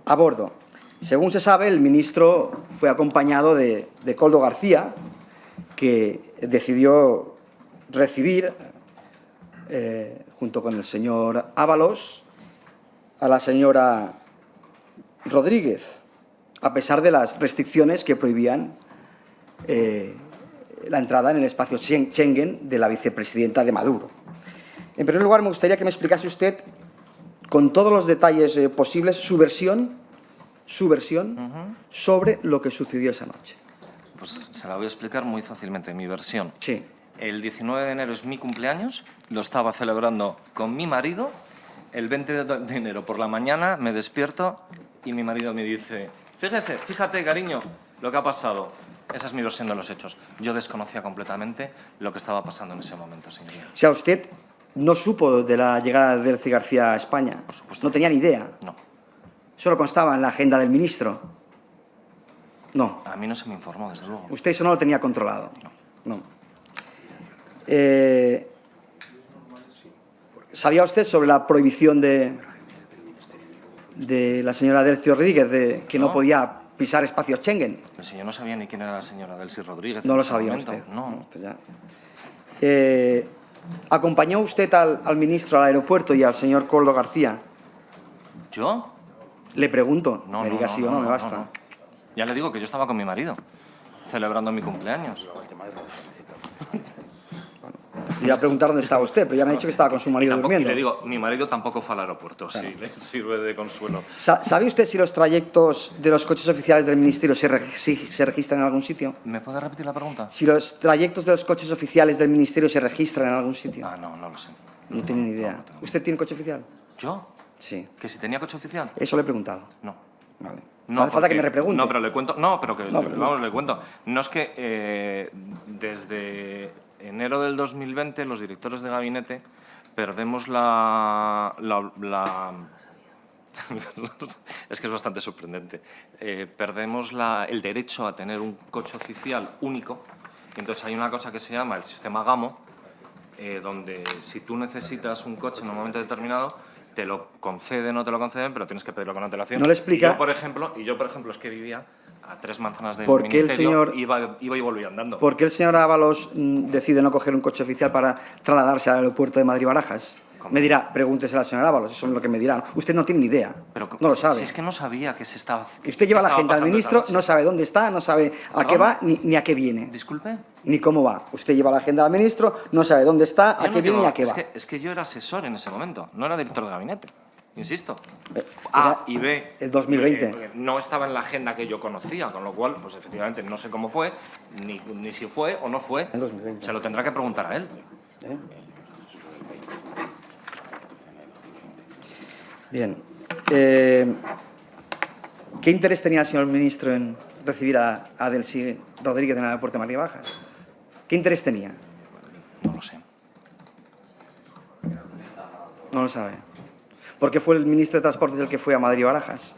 a bordo. Según se sabe, el ministro fue acompañado de Koldo García, que decidió recibir, junto con el señor Ábalos, a la señora Rodríguez, a pesar de las restricciones que prohibían la entrada en el espacio Schengen de la vicepresidenta de Maduro. En primer lugar, me gustaría que me explicase usted, con todos los detalles posibles, su versión sobre lo que sucedió esa noche. Pues se la voy a explicar muy fácilmente, mi versión. Sí. El 19 de enero es mi cumpleaños, lo estaba celebrando con mi marido. El 20 de enero por la mañana me despierto y mi marido me dice: fíjate, cariño, lo que ha pasado. Esa es mi versión de los hechos. Yo desconocía completamente lo que estaba pasando en ese momento, señoría. O sea, usted no supo de la llegada de Delcy García a España. Por supuesto. No tenía ni idea. No, Solo constaba en la agenda del ministro. No. a mí no se me informó, desde luego. Usted eso no lo tenía controlado. No. ¿Sabía usted sobre la prohibición de la señora Delcy Rodríguez de que no No. podía pisar espacios Schengen? Pues si yo no sabía ni quién era la señora Delcy Rodríguez. No en lo ese sabía momento. usted. No. Entonces ya. ¿Acompañó usted al ministro al aeropuerto y al señor Koldo García? ¿Yo? Le pregunto. No, me no, diga no, sí o no, no, me no, basta. no. Ya le digo que yo estaba con mi marido, celebrando mi cumpleaños. Iba a preguntar dónde estaba usted, pero ya me ha dicho que estaba con su marido Y durmiendo. le digo, mi marido tampoco fue al aeropuerto, si le sirve de consuelo. ¿Sabe usted si los trayectos de los coches oficiales del Ministerio se registran en algún sitio? ¿Me puede repetir la pregunta? Si los trayectos de los coches oficiales del Ministerio se registran en algún sitio. Ah, no lo sé. No tiene ni idea. No tengo. ¿Usted tiene coche oficial? ¿Yo? Sí. ¿Que si tenía coche oficial? Eso le he preguntado. No. Vale. No, No hace falta que porque- me repregunte. No, pero le cuento. No, pero que No, pero- vamos, le cuento. No es que desde enero del 2020 los directores de gabinete perdemos es que es bastante sorprendente. Perdemos el derecho a tener un coche oficial único. Y entonces hay una cosa que se llama el sistema GAMO, donde si tú necesitas un coche en un momento determinado, te lo conceden o no te lo conceden, pero tienes que pedirlo con antelación. No le explica- Y yo, por ejemplo, es que vivía a 3 manzanas del ¿Por qué el ministerio, señor- iba y volvía andando. ¿Por qué el señor Ábalos decide no coger un coche oficial para trasladarse al aeropuerto de Madrid-Barajas? ¿Cómo? Me dirá, pregúntese al señor Ábalos, eso es lo que me dirán. Usted no tiene ni idea, Pero, no lo sabe. Si es que no sabía que se estaba. Y usted lleva que la estaba agenda del pasando ministro, esa noche. no sabe dónde está, no sabe a qué ¿Perdón? va ni a qué viene, Disculpe. ni cómo va. Usted lleva la agenda del ministro, no sabe dónde está, a Yo qué no viene ni llevo- a qué va. es que yo era asesor en ese momento, no era director de gabinete. Insisto. Era A y B. el 2020. No estaba en la agenda que yo conocía, con lo cual, pues efectivamente, no sé cómo fue, ni si fue o no fue. El 2020. Se lo tendrá que preguntar a él. Bien. ¿Qué interés tenía el señor ministro en recibir a Delcy Rodríguez en el aeropuerto de Madrid-Barajas? ¿Qué interés tenía? No lo sé. No lo sabe. ¿Por qué fue el ministro de Transportes el que fue a Madrid-Barajas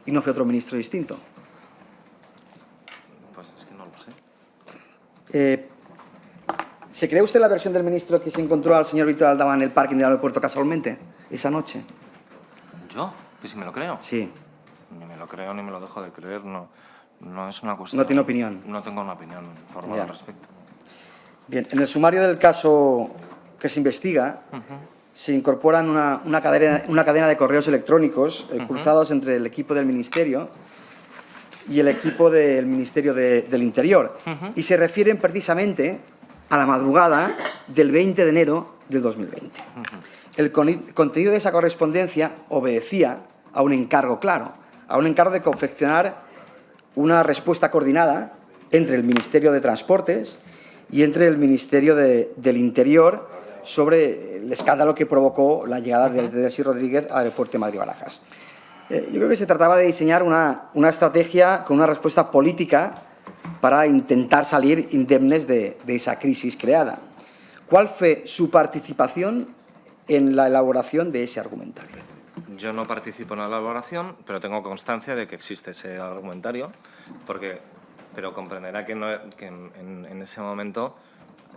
y no fue otro ministro distinto? Pues es que no lo sé. ¿Se cree usted la versión del ministro que se encontró al señor Víctor Aldama en el parking del aeropuerto casualmente esa noche? ¿Yo? Que si me lo creo. Sí. Ni me lo creo ni me lo dejo de creer. No es una cuestión. No tiene opinión. No tengo una opinión formal Ya. al respecto. Bien, en el sumario del caso que se investiga se incorporan una cadena de correos electrónicos cruzados entre el equipo del Ministerio y el equipo del Ministerio del Interior y se refieren precisamente a la madrugada del 20 de enero del 2020. El contenido de esa correspondencia obedecía a un encargo claro, a un encargo de confeccionar una respuesta coordinada entre el Ministerio de Transportes y entre el Ministerio del Interior sobre el escándalo que provocó la llegada de Delcy Rodríguez al aeropuerto de Madrid-Barajas. Yo creo que se trataba de diseñar una estrategia con una respuesta política para intentar salir indemnes de esa crisis creada. ¿Cuál fue su participación en la elaboración de ese argumentario? Yo no participo en la elaboración, pero tengo constancia de que existe ese argumentario, pero comprenderá que en ese momento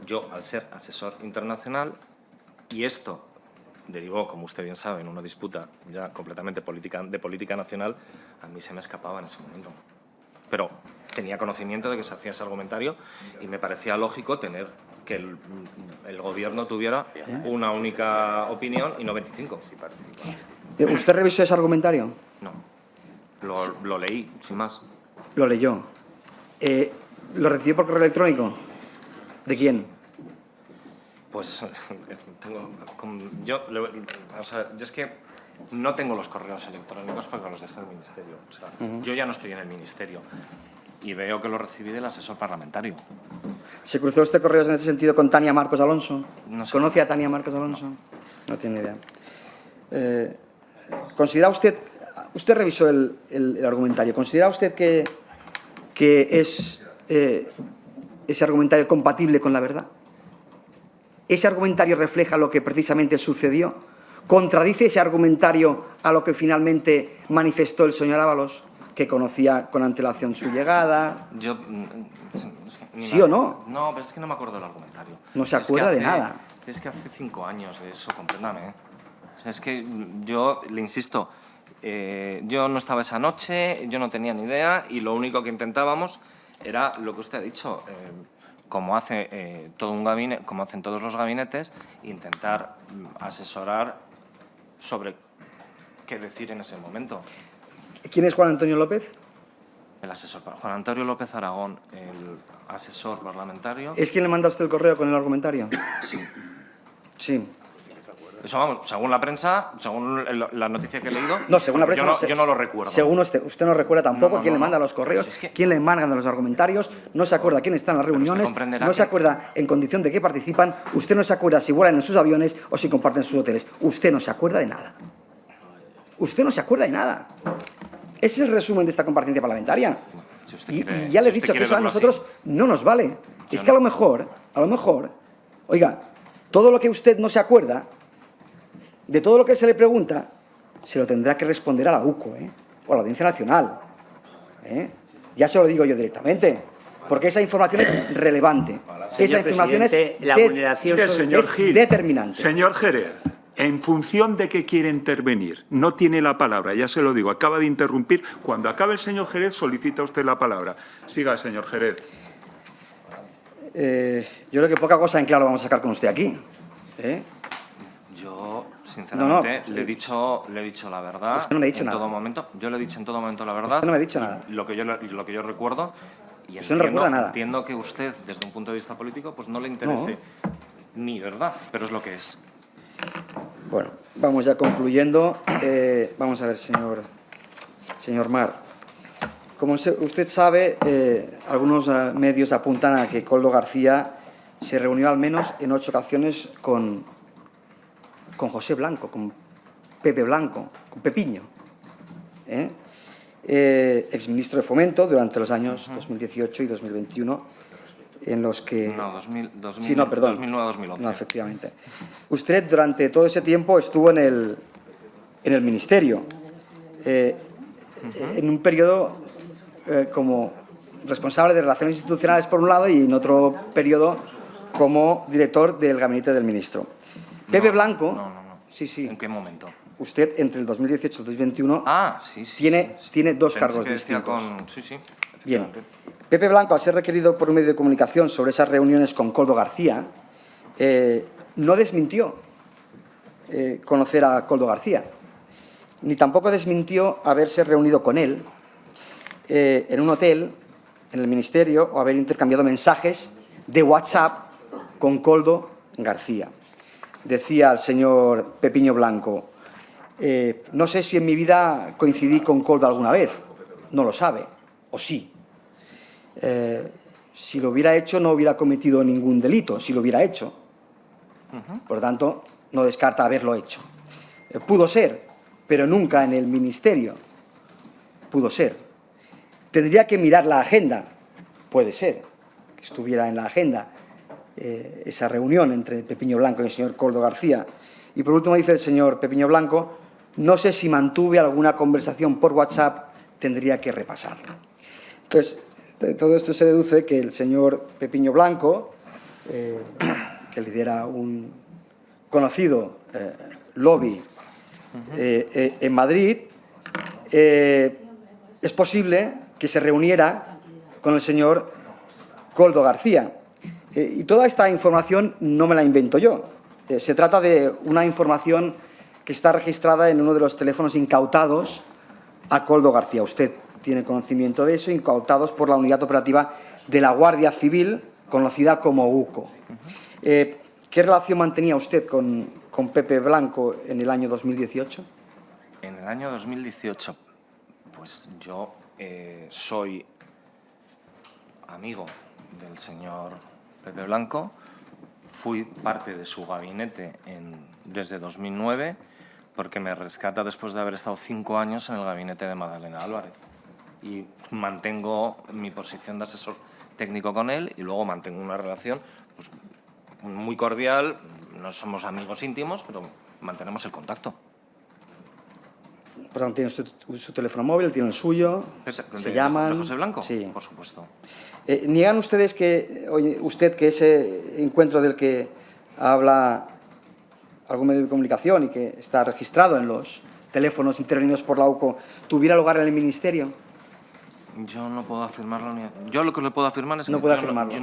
yo, al ser asesor internacional, y esto derivó, como usted bien sabe, en una disputa ya completamente de política nacional, a mí se me escapaba en ese momento. Pero tenía conocimiento de que se hacía ese argumentario y me parecía lógico tener que el gobierno tuviera una única opinión y no 25. ¿Usted revisó ese argumentario? No, lo leí, sin más. Lo leyó. ¿Lo recibió por correo electrónico? ¿De quién? Pues yo es que no tengo los correos electrónicos porque los dejé del ministerio. O sea, yo ya no estoy en el ministerio y veo que lo recibí del asesor parlamentario. ¿Se cruzó usted correos en ese sentido con Tania Marcos Alonso? No sé. ¿Conoce a Tania Marcos Alonso? No tiene idea. ¿Considera usted revisó el argumentario, ¿considera usted que es ese argumentario compatible con la verdad? ¿Ese argumentario refleja lo que precisamente sucedió? ¿Contradice ese argumentario a lo que finalmente manifestó el señor Ábalos, que conocía con antelación su llegada? Yo, ¿Sí o no? No, pero es que no me acuerdo del argumentario. No se Es que acuerda de hace- nada. Es que hace 5 años de eso, compréndame. O sea, es que yo le insisto, yo no estaba esa noche, yo no tenía ni idea y lo único que intentábamos era lo que usted ha dicho, como hace todo un gabinete, como hacen todos los gabinetes, intentar asesorar sobre qué decir en ese momento. ¿Quién es Juan Antonio López? El asesor, Juan Antonio López Aragón, el asesor parlamentario. ¿Es quien le manda a usted el correo con el argumentario? Sí. Sí. Eso vamos, según la prensa, según la noticia que he leído. No, según la prensa. Yo no lo recuerdo. Según usted no recuerda tampoco quién le manda los correos, Pues es que, quién le manda los argumentarios, no se acuerda quién está en las reuniones, no se acuerda en condición de qué participan, usted no se acuerda si vuelan en sus aviones o si comparten sus hoteles. Usted no se acuerda de nada. Usted no se acuerda de nada. Ese es el resumen de esta comparecencia parlamentaria. Y ya le he dicho que eso a nosotros no nos vale. Es que a lo mejor, oiga, todo lo que usted no se acuerda, de todo lo que se le pregunta, se lo tendrá que responder a la UCO, o a la Audiencia Nacional. Ya se lo digo yo directamente, porque esa información es relevante. Esa información es determinante. Señor Jerez, en función de que quiere intervenir, no tiene la palabra, ya se lo digo, acaba de interrumpir. Cuando acabe el señor Jerez, solicita usted la palabra. Siga, señor Jerez. Yo creo que poca cosa en claro vamos a sacar con usted aquí. Yo, sinceramente, le he dicho la verdad. Usted no me ha dicho en nada. todo momento. Yo le he dicho en todo momento la verdad. Usted no me ha dicho nada. Lo que yo recuerdo. Y Usted no recuerda nada. Entiendo que usted, desde un punto de vista político, pues no le interese mi verdad, pero es lo que es. Bueno, vamos ya concluyendo. Vamos a ver, señor Mar. Como usted sabe, algunos medios apuntan a que Koldo García se reunió al menos en 8 ocasiones con José Blanco, con Pepe Blanco, con Pepiño, exministro de Fomento durante los años 2018 y 2021, en los que... No, sí, no, perdón. 2009-2011. No, efectivamente. Usted durante todo ese tiempo estuvo en el Ministerio, en un periodo como responsable de Relaciones Institucionales por un lado y en otro periodo como director del gabinete del ministro. Pepe Blanco... No. Sí. ¿En qué momento? Usted, entre el 2018 y el 2021, sí. tiene 2 Pensé cargos que decía distintos. Sí. Bien. Pepe Blanco, al ser requerido por un medio de comunicación sobre esas reuniones con Koldo García, no desmintió conocer a Koldo García, ni tampoco desmintió haberse reunido con él en un hotel, en el Ministerio, o haber intercambiado mensajes de WhatsApp con Koldo García. Decía el señor Pepiño Blanco, no sé si en mi vida coincidí con Koldo alguna vez, no lo sabe, o sí. Si lo hubiera hecho, no hubiera cometido ningún delito, si lo hubiera hecho. Por lo tanto, no descarta haberlo hecho. Pudo ser, pero nunca en el Ministerio. Pudo ser. Tendría que mirar la agenda. Puede ser que estuviera en la agenda esa reunión entre Pepiño Blanco y el señor Koldo García. Y por último dice el señor Pepiño Blanco, no sé si mantuve alguna conversación por WhatsApp, tendría que repasarlo. Entonces, de todo esto se deduce que el señor Pepiño Blanco, que lidera un conocido lobby en Madrid, es posible que se reuniera con el señor Koldo García. Y toda esta información no me la invento yo. Se trata de una información que está registrada en uno de los teléfonos incautados a Koldo García. Usted tiene conocimiento de eso, incautados por la Unidad Operativa de la Guardia Civil, conocida como UCO. ¿Qué relación mantenía usted con Pepe Blanco en el año 2018? En el año 2018, pues yo soy amigo del señor Pepe Blanco, fui parte de su gabinete desde 2009, porque me rescata después de haber estado 5 años en el gabinete de Magdalena Álvarez. Y mantengo mi posición de asesor técnico con él y luego mantengo una relación pues, muy cordial. No somos amigos íntimos, pero mantenemos el contacto. Por tanto, tiene usted su teléfono móvil, tiene el suyo, se llaman... ¿De José Blanco? Sí. Por supuesto. ¿Niegan ustedes que ese encuentro del que habla algún medio de comunicación y que está registrado en los teléfonos intervenidos por la UCO tuviera lugar en el Ministerio? Yo no puedo afirmarlo. Yo lo que le puedo afirmar es que no puede afirmarlo. Yo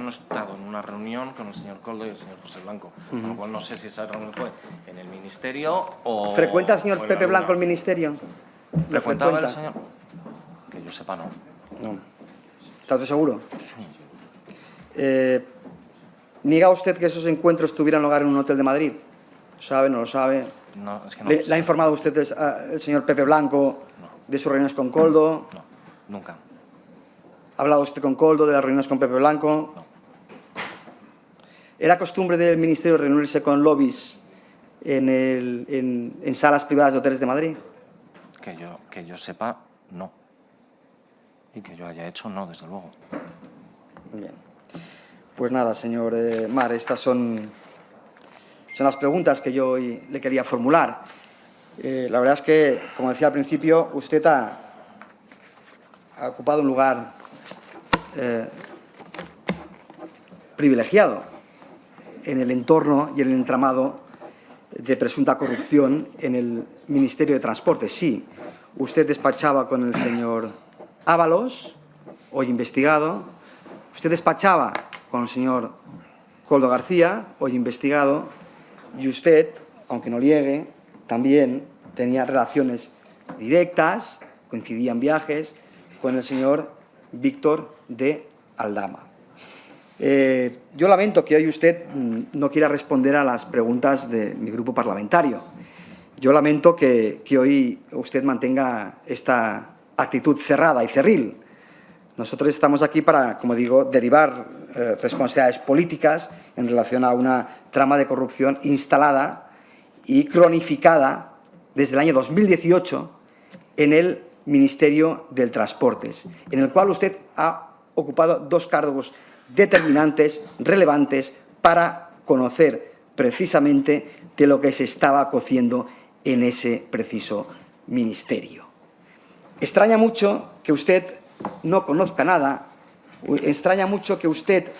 no he estado en una reunión con el señor Koldo y el señor José Blanco, con lo cual no sé si esa reunión fue en el Ministerio o... ¿Frecuenta el señor Pepe Blanco el Ministerio? ¿Frecuentaba el señor? Que yo sepa, no. No. ¿Está usted seguro? ¿Niega usted que esos encuentros tuvieran lugar en un hotel de Madrid? ¿Lo sabe, no lo sabe? No, es que no. ¿Le ha informado usted el señor Pepe Blanco de sus reuniones con Koldo? No, nunca. ¿Ha hablado usted con Koldo de las reuniones con Pepe Blanco? No. ¿Era costumbre del Ministerio reunirse con lobbies en salas privadas de hoteles de Madrid? Que yo sepa, no. Y que yo haya hecho, no, desde luego. Bien. Pues nada, señor Mar, estas son las preguntas que yo hoy le quería formular. La verdad es que, como decía al principio, usted ha ocupado un lugar privilegiado en el entorno y en el entramado de presunta corrupción en el Ministerio de Transportes. Sí, usted despachaba con el señor Ábalos, hoy investigado. Usted despachaba con el señor Koldo García, hoy investigado. Y usted, aunque no niegue, también tenía relaciones directas, coincidían viajes, con el señor Víctor de Aldama. Yo lamento que hoy usted no quiera responder a las preguntas de mi grupo parlamentario. Yo lamento que hoy usted mantenga esta actitud cerrada y cerril. Nosotros estamos aquí para, como digo, derivar responsabilidades políticas en relación a una trama de corrupción instalada y cronificada desde el año 2018 en el Ministerio del Transportes, en el cual usted ha ocupado dos cargos determinantes, relevantes, para conocer precisamente de lo que se estaba cociendo en ese preciso ministerio. Extraña mucho que usted no conozca nada, extraña mucho que usted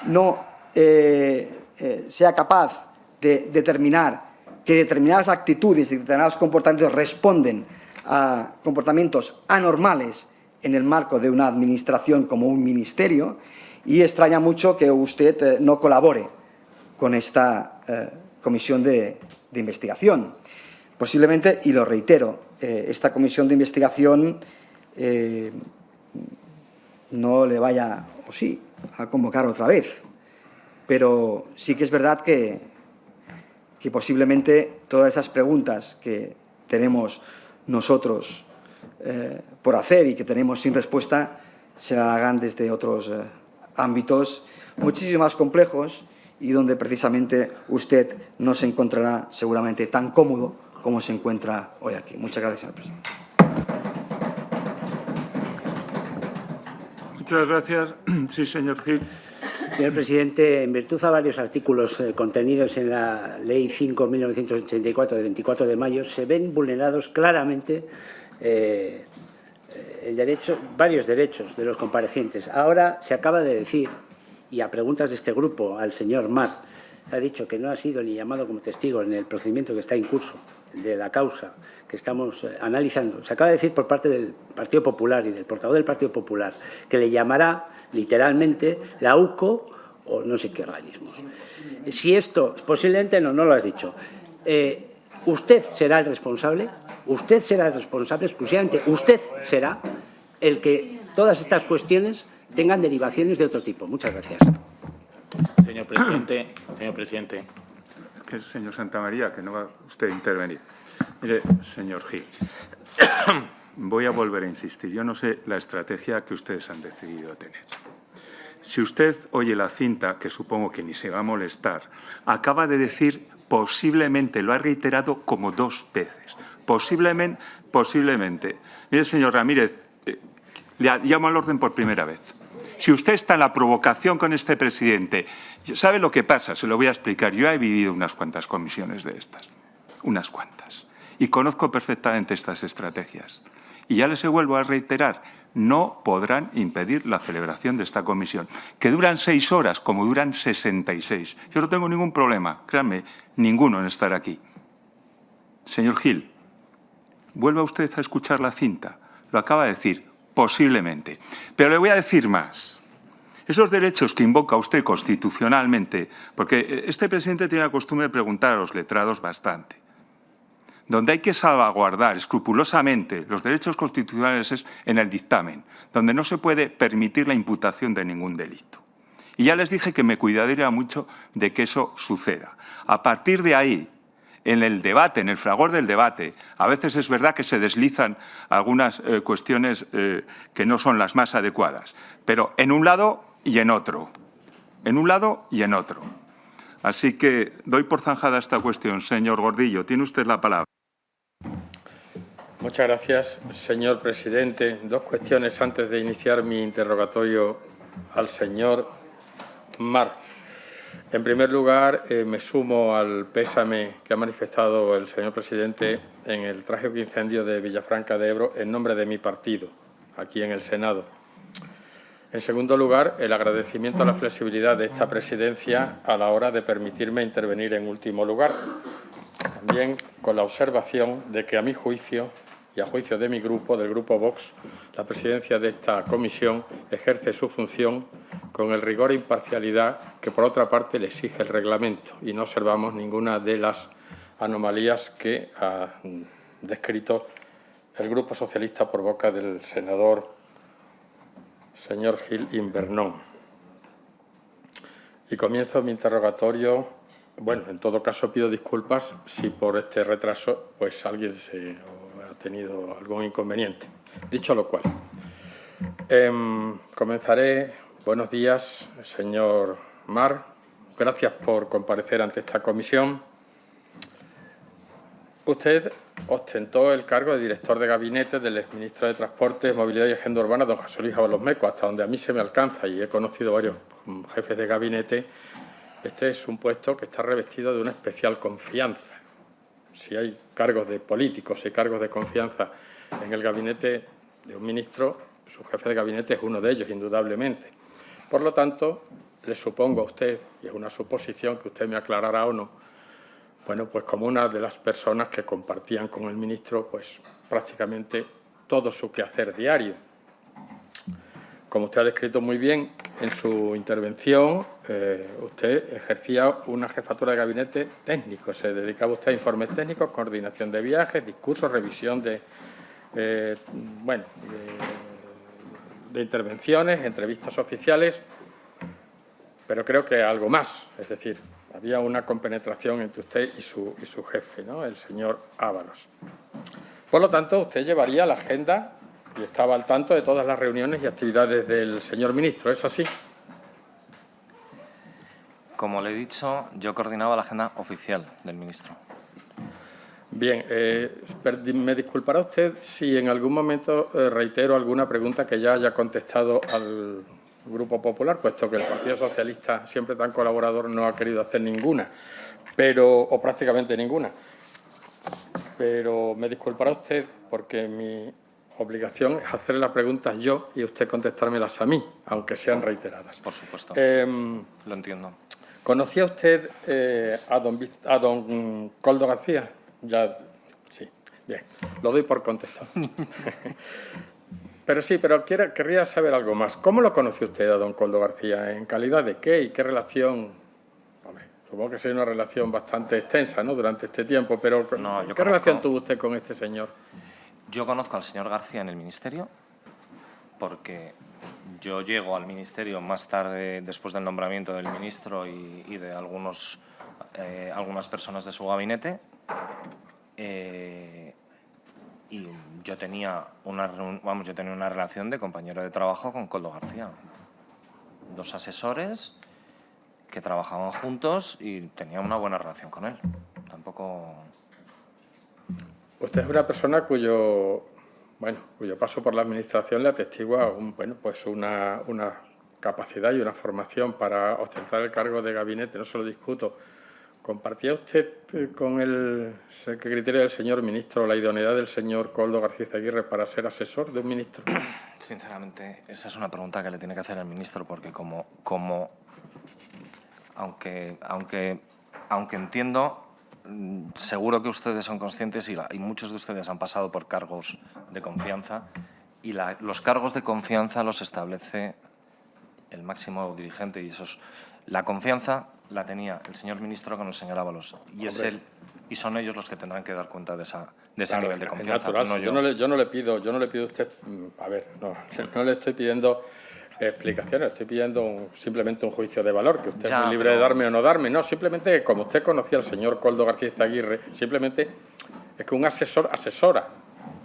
no sea capaz de determinar que determinadas actitudes y determinados comportamientos responden a comportamientos anormales en el marco de una administración como un ministerio, y extraña mucho que usted no colabore con esta comisión de investigación. Posiblemente, y lo reitero, esta comisión de investigación no le vaya, o sí, a convocar otra vez. Pero sí que es verdad que posiblemente todas esas preguntas que tenemos nosotros por hacer y que tenemos sin respuesta se las hagan desde otros ámbitos muchísimo más complejos y donde precisamente usted no se encontrará seguramente tan cómodo como se encuentra hoy aquí. Muchas gracias, señor presidente. Muchas gracias. Sí, señor Gil. Señor presidente, en virtud a varios artículos contenidos en la Ley 5.1984 de 24 de mayo, se ven vulnerados claramente varios derechos de los comparecientes. Ahora se acaba de decir, y a preguntas de este grupo al señor Mar, ha dicho que no ha sido ni llamado como testigo en el procedimiento que está en curso de la causa que estamos analizando. Se acaba de decir por parte del Partido Popular y del portavoz del Partido Popular que le llamará literalmente la UCO o no sé qué organismos. Si esto, posiblemente no lo has dicho. Usted será el responsable, exclusivamente usted será el que todas estas cuestiones tengan derivaciones de otro tipo. Muchas gracias. Señor presidente. Que el señor Santamaría, que no va usted a intervenir. Mire, señor Gil, voy a volver a insistir. Yo no sé la estrategia que ustedes han decidido tener. Si usted oye la cinta, que supongo que ni se va a molestar, acaba de decir posiblemente, lo ha reiterado como 2 veces. Posiblemente. Mire, señor Ramírez, le llamo al orden por primera vez. Si usted está en la provocación con este presidente, ¿sabe lo que pasa? Se lo voy a explicar. Yo he vivido unas cuantas comisiones de estas, unas cuantas, y conozco perfectamente estas estrategias. Y ya les vuelvo a reiterar, no podrán impedir la celebración de esta comisión, que duran 6 horas, como duran 66. Yo no tengo ningún problema, créanme, ninguno en estar aquí. Señor Gil, vuelva usted a escuchar la cinta. Lo acaba de decir, posiblemente. Pero le voy a decir más. Esos derechos que invoca usted constitucionalmente, porque este presidente tiene la costumbre de preguntar a los letrados bastante. Donde hay que salvaguardar escrupulosamente los derechos constitucionales es en el dictamen, donde no se puede permitir la imputación de ningún delito. Y ya les dije que me cuidaría mucho de que eso suceda. A partir de ahí, en el debate, en el fragor del debate, a veces es verdad que se deslizan algunas cuestiones que no son las más adecuadas, pero en un lado y en otro. En un lado y en otro. Así que doy por zanjada esta cuestión. Señor Gordillo, tiene usted la palabra. Muchas gracias, señor presidente. Dos cuestiones antes de iniciar mi interrogatorio al señor Mar. En primer lugar, me sumo al pésame que ha manifestado el señor presidente en el trágico incendio de Villafranca de Ebro en nombre de mi partido, aquí en el Senado. En segundo lugar, el agradecimiento a la flexibilidad de esta presidencia a la hora de permitirme intervenir en último lugar. También con la observación de que, a mi juicio y a juicio de mi grupo, del Grupo Vox, la presidencia de esta comisión ejerce su función con el rigor e imparcialidad que, por otra parte, le exige el reglamento, y no observamos ninguna de las anomalías que ha descrito el Grupo Socialista por boca del senador señor Gil Invernón. Y comienzo mi interrogatorio. Bueno, en todo caso pido disculpas si por este retraso pues alguien ha tenido algún inconveniente. Dicho lo cual, comenzaré. Buenos días, señor Mar. Gracias por comparecer ante esta comisión. Usted ostentó el cargo de director de gabinete del exministro de Transportes, Movilidad y Agenda Urbana, don José Luis Ábalos Mecco, hasta donde a mí se me alcanza, y he conocido varios jefes de gabinete. Este es un puesto que está revestido de una especial confianza. Si hay cargos de políticos y cargos de confianza en el gabinete de un ministro, su jefe de gabinete es uno de ellos, indudablemente. Por lo tanto, le supongo a usted, y es una suposición que usted me aclarará o no, bueno, pues como una de las personas que compartían con el ministro pues prácticamente todo su quehacer diario. Como usted ha descrito muy bien en su intervención, usted ejercía una jefatura de gabinete técnico, se dedicaba usted a informes técnicos, coordinación de viajes, discursos, revisión de intervenciones, entrevistas oficiales, pero creo que algo más, es decir, había una compenetración entre usted y su jefe, ¿no?, el señor Ábalos. Por lo tanto, usted llevaría la agenda y estaba al tanto de todas las reuniones y actividades del señor ministro, ¿es así? Como le he dicho, yo coordinaba la agenda oficial del ministro. Bien, me disculpará usted si en algún momento reitero alguna pregunta que ya haya contestado al Grupo Popular, puesto que el Partido Socialista, siempre tan colaborador, no ha querido hacer ninguna, o prácticamente ninguna. Pero me disculpará usted porque mi obligación es hacerle las preguntas yo y usted contestármelas a mí, aunque sean reiteradas. Por supuesto, lo entiendo. ¿Conocía usted a don Koldo García? Ya, sí, bien, lo doy por contestado. Pero querría saber algo más. ¿Cómo lo conoció usted a don Koldo García? ¿En calidad de qué y qué relación? Hombre, supongo que sea una relación bastante extensa, ¿no?, durante este tiempo, pero ¿qué relación tuvo usted con este señor? Yo conozco al señor García en el ministerio porque yo llego al ministerio más tarde, después del nombramiento del ministro y de algunas personas de su gabinete. Y yo tenía una relación de compañero de trabajo con Koldo García. 2 asesores que trabajaban juntos y tenía una buena relación con él. Tampoco... Usted es una persona cuyo paso por la Administración le atestigua una capacidad y una formación para ostentar el cargo de gabinete, no se lo discuto. ¿Compartía usted con el criterio del señor ministro la idoneidad del señor Koldo García Aguirre para ser asesor de un ministro? Sinceramente, esa es una pregunta que le tiene que hacer el ministro, porque aunque entiendo, seguro que ustedes son conscientes y muchos de ustedes han pasado por cargos de confianza, y los cargos de confianza los establece el máximo dirigente, y la confianza la tenía el señor ministro con el señor Ábalos, y es y son ellos los que tendrán que dar cuenta de ese Claro, nivel de es confianza. natural. no Si yo. yo no le pido a usted, a ver, no le estoy pidiendo explicaciones, estoy pidiendo simplemente un juicio de valor, que usted Ya, es muy libre pero- de darme o no darme. No, simplemente, como usted conocía al señor Koldo García Izaguirre, simplemente es que un asesor asesora,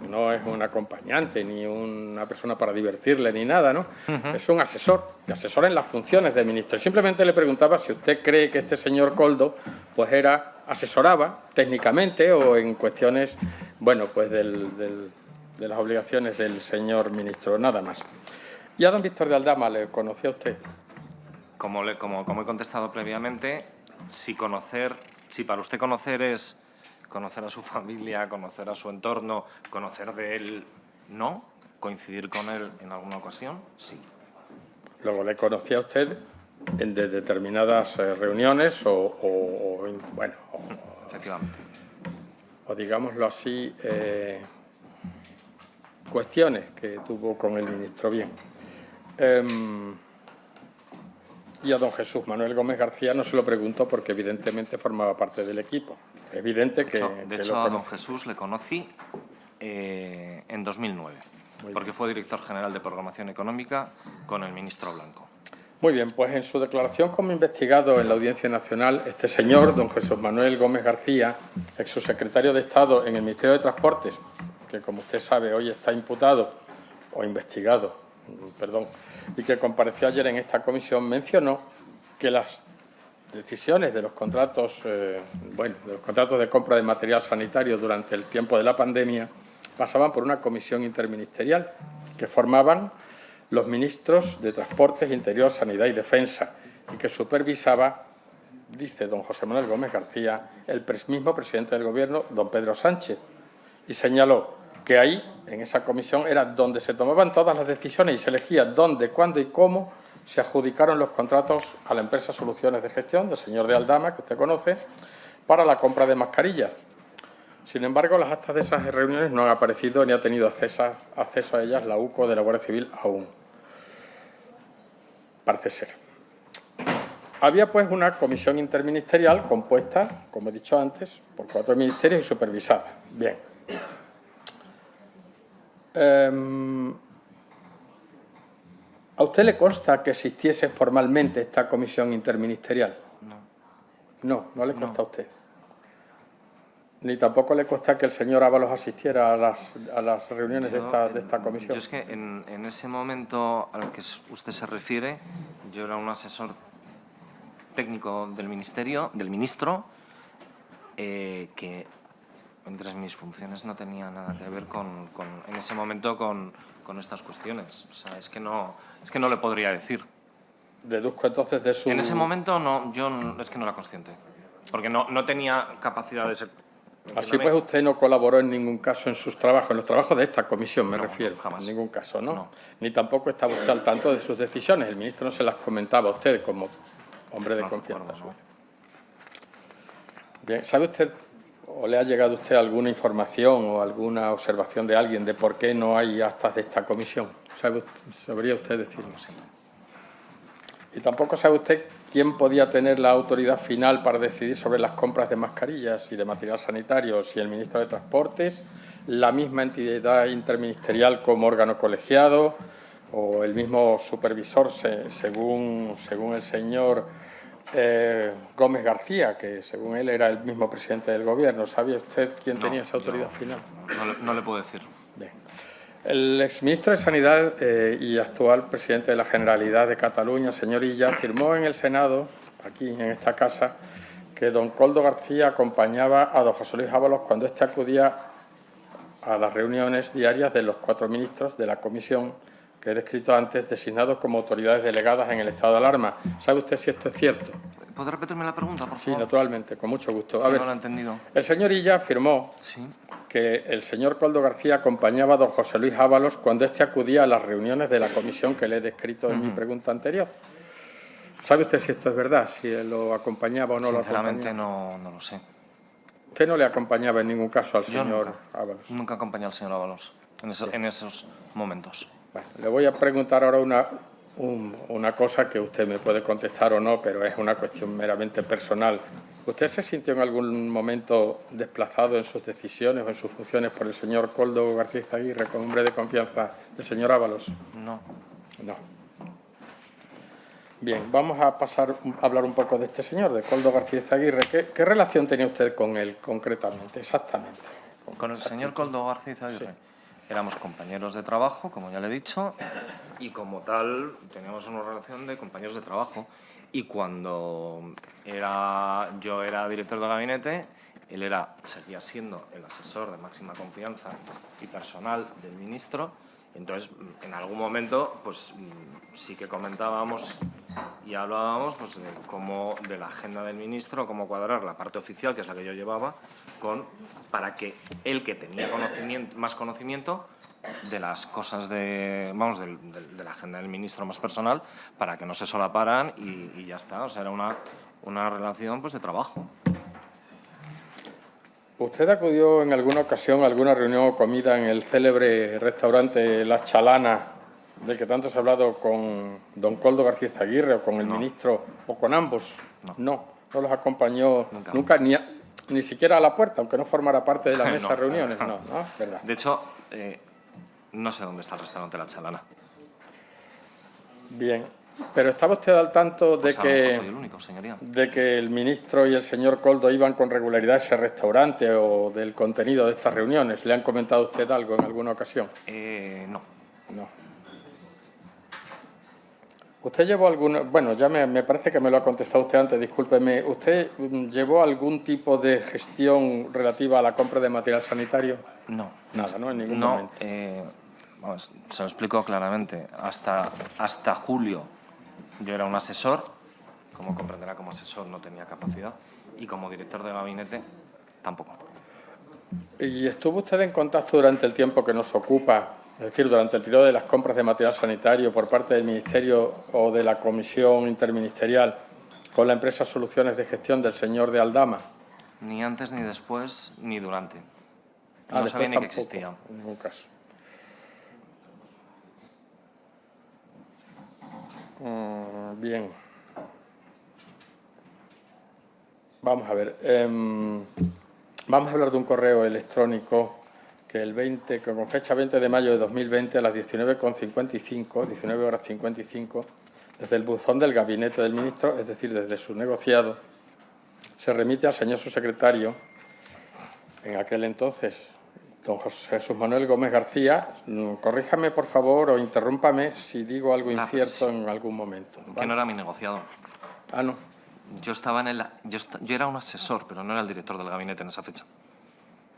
no es un acompañante ni una persona para divertirle ni nada, ¿no? Es un asesor, que asesora en las funciones de ministro. Y simplemente le preguntaba si usted cree que este señor Koldo pues asesoraba técnicamente o en cuestiones, bueno, pues de las obligaciones del señor ministro, nada más. Y a don Víctor de Aldama, ¿le conocía usted? Como he contestado previamente, si para usted conocer es conocer a su familia, conocer a su entorno, conocer de él, no, coincidir con él en alguna ocasión, sí. Luego le conocía a usted en determinadas reuniones bueno, Efectivamente. o digámoslo así, cuestiones que tuvo con el ministro. Bien. Y a don Jesús Manuel Gómez García no se lo pregunto porque evidentemente formaba parte del equipo. Evidente que... De hecho, a don Jesús le conocí en 2009, porque fue director general de Programación Económica con el ministro Blanco. Muy bien, pues en su declaración como investigado en la Audiencia Nacional, este señor, don Jesús Manuel Gómez García, ex subsecretario de Estado en el Ministerio de Transportes, que como usted sabe hoy está imputado o investigado, y que compareció ayer en esta comisión, mencionó que las decisiones de los contratos, de los contratos de compra de material sanitario durante el tiempo de la pandemia pasaban por una comisión interministerial que formaban los ministros de Transportes, Interior, Sanidad y Defensa y que supervisaba, dice don José Manuel Gómez García, el mismo presidente del Gobierno, don Pedro Sánchez, y señaló que ahí, en esa comisión, era donde se tomaban todas las decisiones y se elegía dónde, cuándo y cómo se adjudicaron los contratos a la empresa Soluciones de Gestión del señor de Aldama, que usted conoce, para la compra de mascarillas. Sin embargo, las actas de esas reuniones no han aparecido ni ha tenido acceso a ellas la UCO de la Guardia Civil aún. Parece ser. Había, pues, una comisión interministerial compuesta, como he dicho antes, por 4 ministerios y supervisada. Bien. ¿A usted le consta que existiese formalmente esta comisión interministerial? No. No le consta a usted. Ni tampoco le consta que el señor Ábalos asistiera a las reuniones de esta comisión. Yo es que en ese momento al que usted se refiere, yo era un asesor técnico del ministro, que entre mis funciones no tenía nada que ver en ese momento con estas cuestiones. O sea, es que no le podría decir. Deduzco entonces de su... En ese momento es que no era consciente, porque no tenía capacidad de ser... Así pues, usted no colaboró en ningún caso en sus trabajos, en los trabajos de esta comisión, me refiero. No, jamás. En ningún caso, ¿no? No. Ni tampoco estaba usted al tanto de sus decisiones. El ministro no se las comentaba a usted como hombre de confianza. recuerdo, no. Bien, ¿sabe usted o le ha llegado a usted alguna información o alguna observación de alguien de por qué no hay actas de esta comisión? ¿Sabría usted decirlo? Sí. Y tampoco sabe usted quién podía tener la autoridad final para decidir sobre las compras de mascarillas y de material sanitario, si el ministro de Transportes, la misma entidad interministerial como órgano colegiado o el mismo supervisor, según el señor Gómez García, que según él era el mismo presidente del Gobierno. ¿Sabía usted quién tenía esa autoridad final? No le puedo decir. Bien. El exministro de Sanidad y actual presidente de la Generalidad de Cataluña, señor Illa, afirmó en el Senado, aquí en esta casa, que don Koldo García acompañaba a don José Luis Ábalos cuando éste acudía a las reuniones diarias de los 4 ministros de la comisión que he descrito antes, designados como autoridades delegadas en el estado de alarma. ¿Sabe usted si esto es cierto? ¿Puede repetirme la pregunta, por Sí, favor? naturalmente, con mucho gusto. A ver, No lo he entendido. el señor Illa afirmó Sí. que el señor Koldo García acompañaba a don José Luis Ábalos cuando éste acudía a las reuniones de la comisión que le he descrito en mi pregunta anterior. ¿Sabe usted si esto es verdad? ¿Si él lo acompañaba o no lo acompañaba? Sinceramente no lo sé. ¿Usted no le acompañaba en ningún caso al Yo señor Ábalos? nunca acompañé al señor Ábalos en esos momentos. Bueno, le voy a preguntar ahora una cosa que usted me puede contestar o no, pero es una cuestión meramente personal. ¿Usted se sintió en algún momento desplazado en sus decisiones o en sus funciones por el señor Koldo García Izaguirre como hombre de confianza del señor Ábalos? No. No. Bien, vamos a pasar a hablar un poco de este señor, de Koldo García Izaguirre. ¿Qué relación tenía usted con él concretamente, exactamente? Con el señor Koldo García Izaguirre. Sí. Éramos compañeros de trabajo, como ya le he dicho, y como tal teníamos una relación de compañeros de trabajo. Y cuando yo era director de gabinete, él seguía siendo el asesor de máxima confianza y personal del ministro. Entonces, en algún momento, pues sí que comentábamos y hablábamos pues, de la agenda del ministro, cómo cuadrar la parte oficial, que es la que yo llevaba, para que él, que tenía más conocimiento de las cosas de la agenda del ministro más personal, para que no se solaparan y ya está. O sea, era una relación pues, de trabajo. ¿Usted acudió en alguna ocasión a alguna reunión o comida en el célebre restaurante La Chalana, del que tanto se ha hablado, con don Koldo García Izaguirre o con el ministro, o con ambos? No los acompañó nunca ni siquiera a la puerta, aunque no formara parte de la mesa de reuniones. No, ¿verdad? De hecho, no sé dónde está el restaurante La Chalana. Bien. Pero ¿estaba usted al tanto de soy el único, señoría, de que el ministro y el señor Koldo iban con regularidad a ese restaurante o del contenido de estas reuniones? ¿Le han comentado a usted algo en alguna ocasión? No. ¿Usted llevó alguna... Bueno, ya me parece que me lo ha contestado usted antes, discúlpeme. ¿Usted llevó algún tipo de gestión relativa a la compra de material sanitario? No. Nada, ¿no? En ningún momento. Vamos, se lo explico claramente. Hasta julio yo era un asesor. Como comprenderá, como asesor no tenía capacidad. Y como director de gabinete, tampoco. ¿Y estuvo usted en contacto durante el tiempo que nos ocupa, es decir, durante el periodo de las compras de material sanitario por parte del Ministerio o de la Comisión Interministerial con la empresa Soluciones de Gestión del señor de Aldama? Ni antes, ni después, ni durante. No sabía ni que existía. En ningún caso. Bien. Vamos a ver. Vamos a hablar de un correo electrónico que con fecha 20 de mayo de 2020 a las 19 horas 55, desde el buzón del gabinete del ministro, es decir, desde su negociado, se remite al señor subsecretario, en aquel entonces, don José Jesús Manuel Gómez García. Corríjame, por favor, o interrúmpame si digo algo incierto en algún momento, ¿vale? Que no era mi negociado. Ah, no. Yo era un asesor, pero no era el director del gabinete en esa fecha.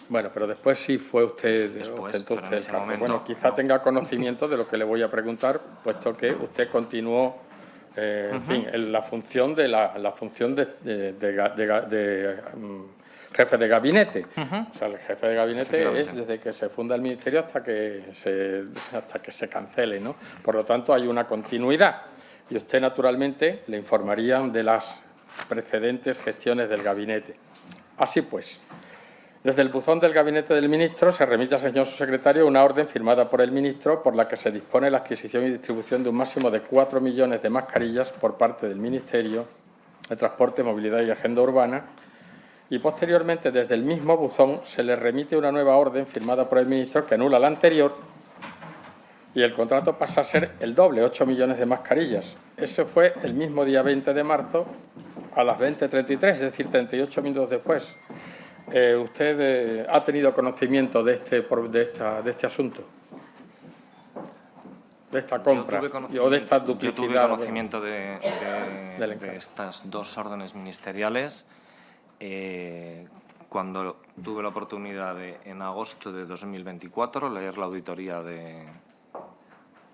Bueno, pero después sí fue usted, después, entonces, pero en ese momento, bueno, quizá tenga conocimiento de lo que le voy a preguntar, puesto que usted continuó, en fin, en la función de jefe de gabinete. O sea, el jefe de gabinete es desde que se funda el ministerio hasta que se cancele, ¿no? Por lo tanto, hay una continuidad. Y usted, naturalmente, le informarían de las precedentes gestiones del gabinete. Así pues, desde el buzón del gabinete del ministro se remite al señor subsecretario una orden firmada por el ministro por la que se dispone la adquisición y distribución de un máximo de 4 millones de mascarillas por parte del Ministerio de Transporte, Movilidad y Agenda Urbana, y posteriormente desde el mismo buzón se le remite una nueva orden firmada por el ministro que anula la anterior y el contrato pasa a ser el doble, 8 millones de mascarillas. Eso fue el mismo día 20 de marzo a las 20:33, es decir, 38 minutos después. ¿Usted ha tenido conocimiento de este asunto? ¿De esta compra o de esta duplicidad? Yo tuve conocimiento de estas dos órdenes ministeriales cuando tuve la oportunidad en agosto de 2024, leer la auditoría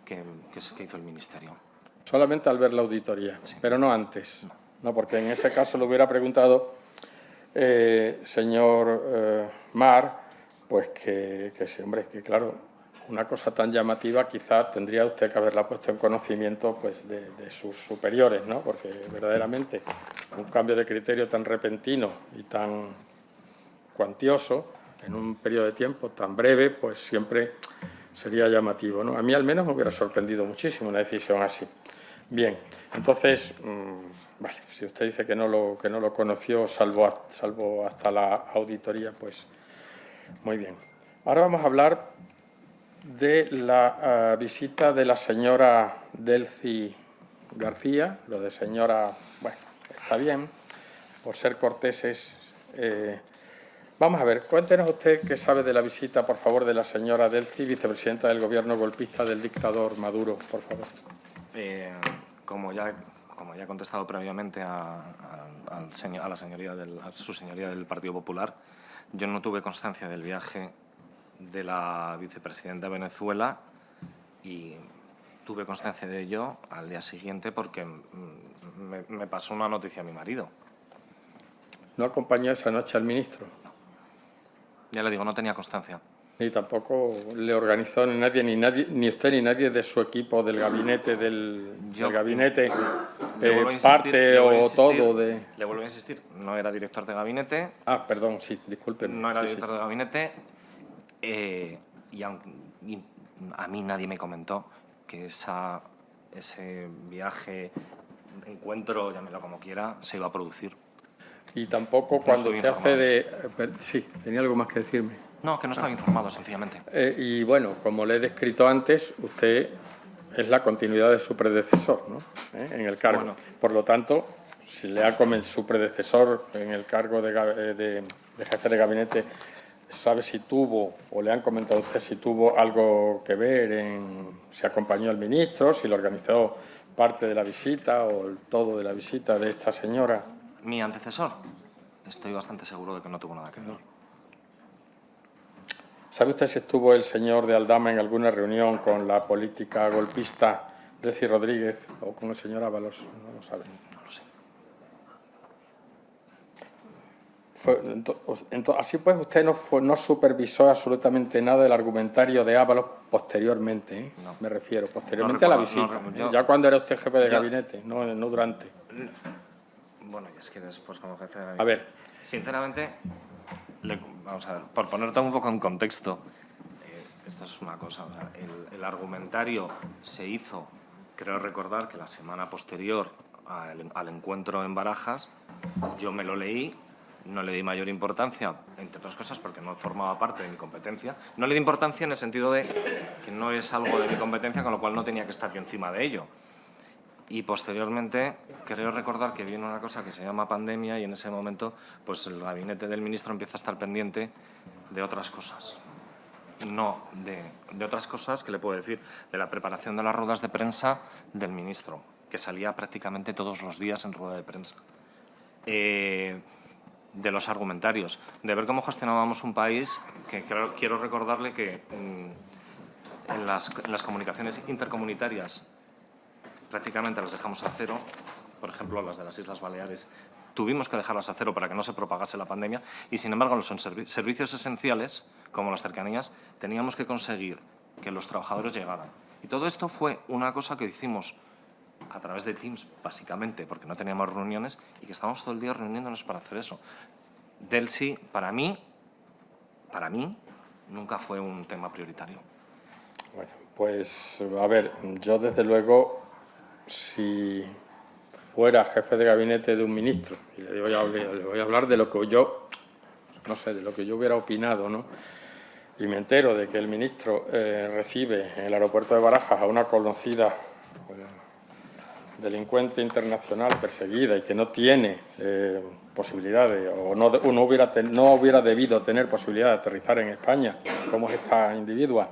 que hizo el Ministerio. Solamente al ver la auditoría, sí. Pero no antes. No, porque en ese caso le hubiera preguntado, señor Mar, pues que sí, hombre, que claro, una cosa tan llamativa quizás tendría usted que haberla puesto en conocimiento pues, de sus superiores, ¿no? Porque verdaderamente un cambio de criterio tan repentino y tan cuantioso en un periodo de tiempo tan breve, pues siempre sería llamativo, ¿no? A mí al menos me hubiera sorprendido muchísimo una decisión así. Bien, entonces, vale, si usted dice que no lo conoció, salvo hasta la auditoría, pues muy bien. Ahora vamos a hablar de la visita de la señora Delcy García. Lo de señora, bueno, está bien, por ser corteses. Vamos a ver, cuéntenos usted qué sabe de la visita, por favor, de la señora Delcy, vicepresidenta del Gobierno golpista del dictador Maduro, por favor. Como ya he contestado previamente a su señoría del Partido Popular, yo no tuve constancia del viaje de la vicepresidenta de Venezuela y tuve constancia de ello al día siguiente porque me pasó una noticia a mi marido. ¿No acompañó esa noche al ministro? Ya le digo, no tenía constancia. Ni tampoco le organizó ni usted ni nadie de su equipo, del gabinete, parte o todo de... Le vuelvo a insistir, no era director de gabinete. Ah, perdón, sí, disculpen. No era director de gabinete y a mí nadie me comentó que ese viaje, encuentro, llámelo como quiera, se iba a producir. Y tampoco cuando usted hace de... Sí, tenía algo más que decirme. No, que no estaba informado, sencillamente. Y bueno, como le he descrito antes, usted es la continuidad de su predecesor, ¿no? En el cargo. Bueno. Por lo tanto, si le ha comentado su predecesor en el cargo de jefe de gabinete, ¿sabe si tuvo, o le han comentado a usted si tuvo algo que ver en si acompañó al ministro, si lo organizó parte de la visita o el todo de la visita de esta señora? Mi antecesor, estoy bastante seguro de que no tuvo nada que ver. ¿Sabe usted si estuvo el señor de Aldama en alguna reunión con la política golpista Delcy Rodríguez o con el señor Ábalos? No lo sabe. No lo sé. Así pues, usted no supervisó absolutamente nada del argumentario de Ábalos posteriormente, ¿eh? No. Me refiero, posteriormente a la visita. Ya cuando era usted jefe de gabinete, no durante. Bueno, y es que después como jefe de gabinete... A ver. Sinceramente, vamos a ver, por ponerte un poco en contexto, esto es una cosa, o sea, el argumentario se hizo, creo recordar que la semana posterior al encuentro en Barajas, yo me lo leí, no le di mayor importancia, entre otras cosas porque no formaba parte de mi competencia. No le di importancia en el sentido de que no es algo de mi competencia, con lo cual no tenía que estar yo encima de ello. Y posteriormente, creo recordar que viene una cosa que se llama pandemia y en ese momento pues el gabinete del ministro empieza a estar pendiente de otras cosas. No, de otras cosas que le puedo decir, de la preparación de las ruedas de prensa del ministro, que salía prácticamente todos los días en rueda de prensa. De los argumentarios, de ver cómo gestionábamos un país, que quiero recordarle que en las comunicaciones intercomunitarias prácticamente las dejamos a cero, por ejemplo las de las Islas Baleares, tuvimos que dejarlas a cero para que no se propagase la pandemia y sin embargo los servicios esenciales, como las cercanías, teníamos que conseguir que los trabajadores llegaran. Y todo esto fue una cosa que hicimos a través de Teams, básicamente, porque no teníamos reuniones y que estábamos todo el día reuniéndonos para hacer eso. Delcy, para mí, nunca fue un tema prioritario. Bueno, pues, a ver, yo desde luego, si fuera jefe de gabinete de un ministro, y le voy a hablar de lo que yo, no sé, de lo que yo hubiera opinado, ¿no? Y me entero de que el ministro recibe en el aeropuerto de Barajas a una conocida delincuente internacional perseguida y que no tiene posibilidades o no hubiera debido tener posibilidad de aterrizar en España, como es esta individua,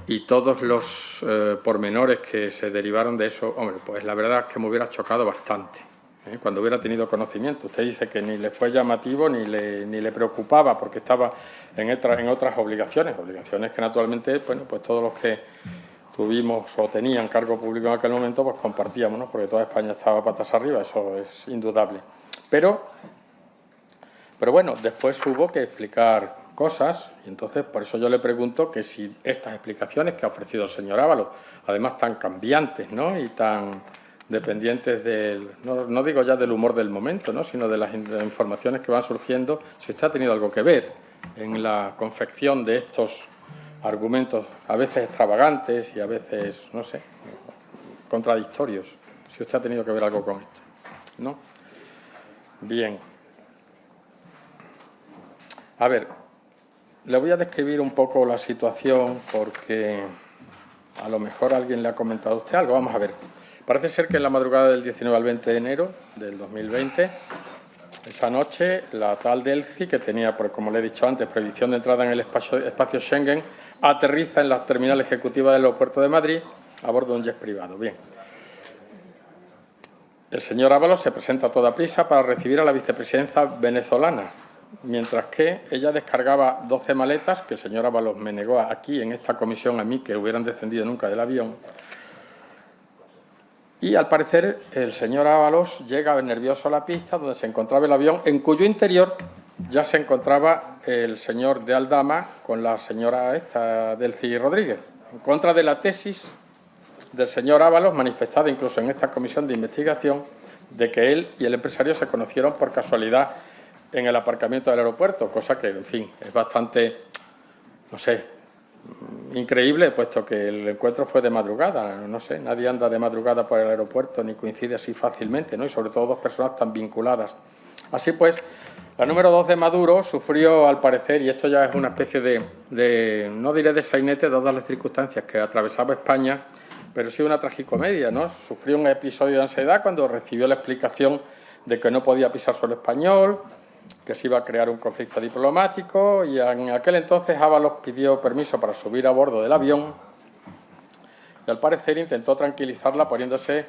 y todos los pormenores que se derivaron de eso, hombre, pues la verdad es que me hubiera chocado bastante, cuando hubiera tenido conocimiento. Usted dice que ni le fue llamativo ni le preocupaba porque estaba en otras obligaciones que naturalmente, bueno, pues todos los que tuvimos o tenían cargo público en aquel momento, pues compartíamos, ¿no? Porque toda España estaba patas arriba, eso es indudable. Pero bueno, después hubo que explicar cosas, y entonces por eso yo le pregunto que si estas explicaciones que ha ofrecido el señor Ábalos, además tan cambiantes, ¿no? Y tan dependientes del, no digo ya del humor del momento, ¿no? Sino de las informaciones que van surgiendo, si usted ha tenido algo que ver en la confección de estos argumentos, a veces extravagantes y a veces, no sé, contradictorios. Si usted ha tenido que ver algo con esto, ¿no? Bien. A ver, le voy a describir un poco la situación porque a lo mejor alguien le ha comentado a usted algo. Vamos a ver. Parece ser que en la madrugada del 19 al 20 de enero del 2020, esa noche, la tal Delcy, que tenía, como le he dicho antes, prohibición de entrada en el espacio Schengen, aterriza en la terminal ejecutiva del aeropuerto de Madrid a bordo de un jet privado. Bien. El señor Ábalos se presenta a toda prisa para recibir a la vicepresidenta venezolana, mientras que ella descargaba 12 maletas, que el señor Ábalos me negó aquí en esta comisión a mí que hubieran descendido nunca del avión. Y al parecer el señor Ábalos llega nervioso a la pista donde se encontraba el avión, en cuyo interior ya se encontraba el señor de Aldama con la señora Delcy Rodríguez, en contra de la tesis del señor Ábalos, manifestada incluso en esta comisión de investigación, de que él y el empresario se conocieron por casualidad en el aparcamiento del aeropuerto, cosa que, en fin, es bastante, no sé, increíble, puesto que el encuentro fue de madrugada. No sé, nadie anda de madrugada por el aeropuerto ni coincide así fácilmente, ¿no? Y sobre todo dos personas tan vinculadas. Así pues, la número 2 de Maduro sufrió, al parecer, y esto ya es una especie de no diré de sainete, dadas las circunstancias que atravesaba España, pero sí una tragicomedia, ¿no? Sufrió un episodio de ansiedad cuando recibió la explicación de que no podía pisar suelo español, que se iba a crear un conflicto diplomático, y en aquel entonces Ábalos pidió permiso para subir a bordo del avión y al parecer intentó tranquilizarla poniéndose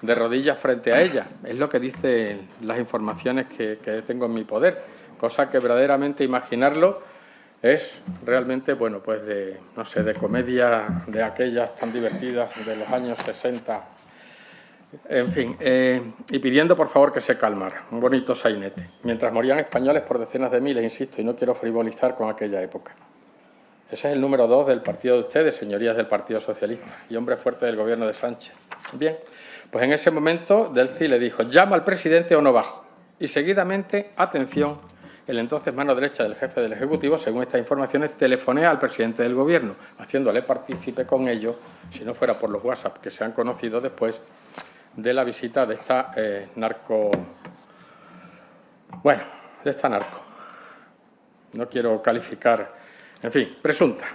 de rodillas frente a ella. Es lo que dicen las informaciones que tengo en mi poder, cosa que verdaderamente imaginarlo es realmente, bueno, pues no sé, de comedia de aquellas tan divertidas de los años 60. En fin, y pidiendo por favor que se calmara, un bonito sainete, mientras morían españoles por decenas de miles, insisto, y no quiero frivolizar con aquella época. Ese es el número 2 del partido de ustedes, señorías del Partido Socialista, y hombre fuerte del gobierno de Sánchez. Bien, pues en ese momento Delcy le dijo, llama al presidente o no bajo, y seguidamente, atención, el entonces mano derecha del jefe del Ejecutivo, según estas informaciones, telefonea al presidente del Gobierno, haciéndole partícipe con ello, si no fuera por los WhatsApp que se han conocido después de la visita de esta narco... Bueno, de esta narco. No quiero calificar... En fin, presunta.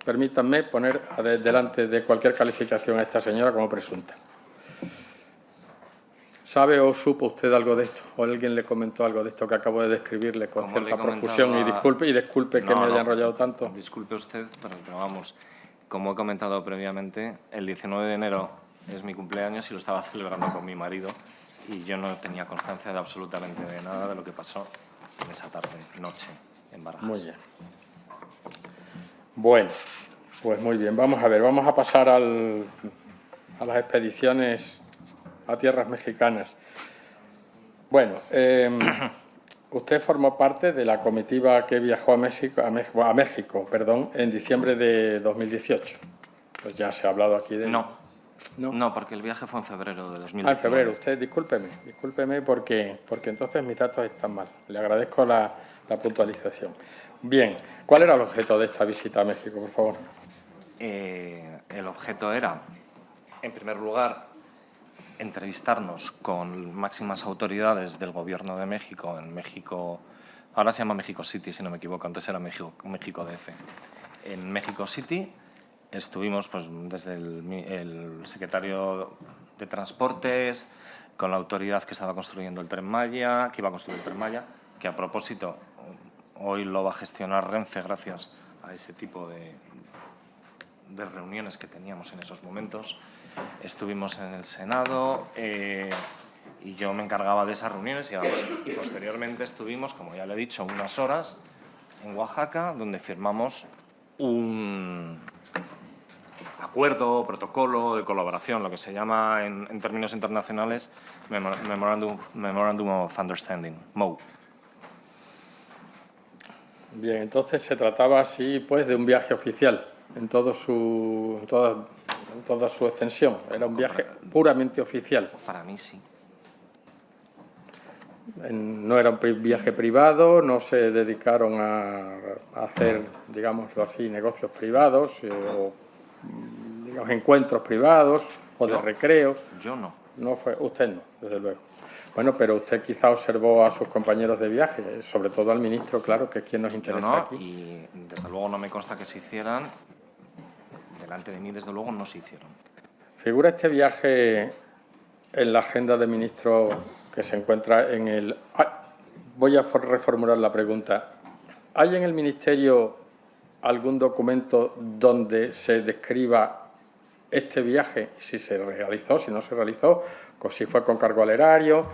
Permítanme poner delante de cualquier calificación a esta señora como presunta. ¿Sabe o supo usted algo de esto? ¿O alguien le comentó algo de esto que acabo de describirle con cierta profusión? Y disculpe que me haya enrollado tanto. Disculpe usted, pero vamos, como he comentado previamente, el 19 de enero es mi cumpleaños y lo estaba celebrando con mi marido y yo no tenía constancia de absolutamente de nada de lo que pasó en esa tarde, noche, en Barajas. Muy bien. Bueno, pues muy bien. Vamos a ver, vamos a pasar a las expediciones a tierras mexicanas. Bueno, usted formó parte de la comitiva que viajó a México, en diciembre de 2018. Pues ya se ha hablado aquí de... No, porque el viaje fue en febrero de 2019. En febrero. Usted, discúlpeme porque entonces mis datos están mal. Le agradezco la puntualización. Bien, ¿cuál era el objeto de esta visita a México, por favor? El objeto era, en primer lugar, entrevistarnos con máximas autoridades del Gobierno de México en México, ahora se llama México City, si no me equivoco, antes era México DF. En México City estuvimos pues, desde el secretario de Transportes, con la autoridad que estaba construyendo el Tren Maya, que iba a construir el Tren Maya, que a propósito hoy lo va a gestionar Renfe gracias a ese tipo de reuniones que teníamos en esos momentos. Estuvimos en el Senado y yo me encargaba de esas reuniones y posteriormente estuvimos, como ya le he dicho, unas horas en Oaxaca, donde firmamos un acuerdo, protocolo de colaboración, lo que se llama en términos internacionales Memorandum of Understanding, MOU. Bien, entonces se trataba así pues de un viaje oficial en toda su extensión. Era un viaje puramente oficial. Para mí sí. No era un viaje privado, no se dedicaron a hacer, digámoslo así, negocios privados o digamos, encuentros privados. o de ¿Yo? recreo. Yo no. No fue, usted no, desde luego. Bueno, pero usted quizá observó a sus compañeros de viaje, sobre todo al ministro, claro, que es quien nos Yo interesa no, aquí. y desde luego no me consta que se hicieran. Delante de mí, desde luego, no se hicieron. ¿Figura este viaje en la agenda de ministros que se encuentra en el... voy a reformular la pregunta. ¿Hay en el Ministerio algún documento donde se describa este viaje, si se realizó, si no se realizó, si fue con cargo al erario,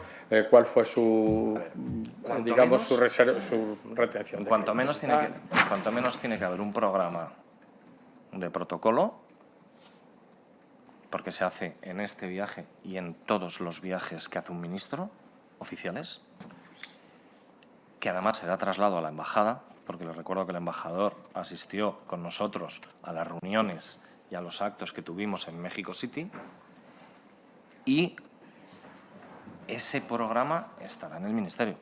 cuál fue su, digamos, su retención? Cuanto menos tiene que haber un programa de protocolo, porque se hace en este viaje y en todos los viajes que hace un ministro, oficiales, que además se da traslado a la embajada, porque les recuerdo que el embajador asistió con nosotros a las reuniones y a los actos que tuvimos en México City, y ese programa estará en el ministerio.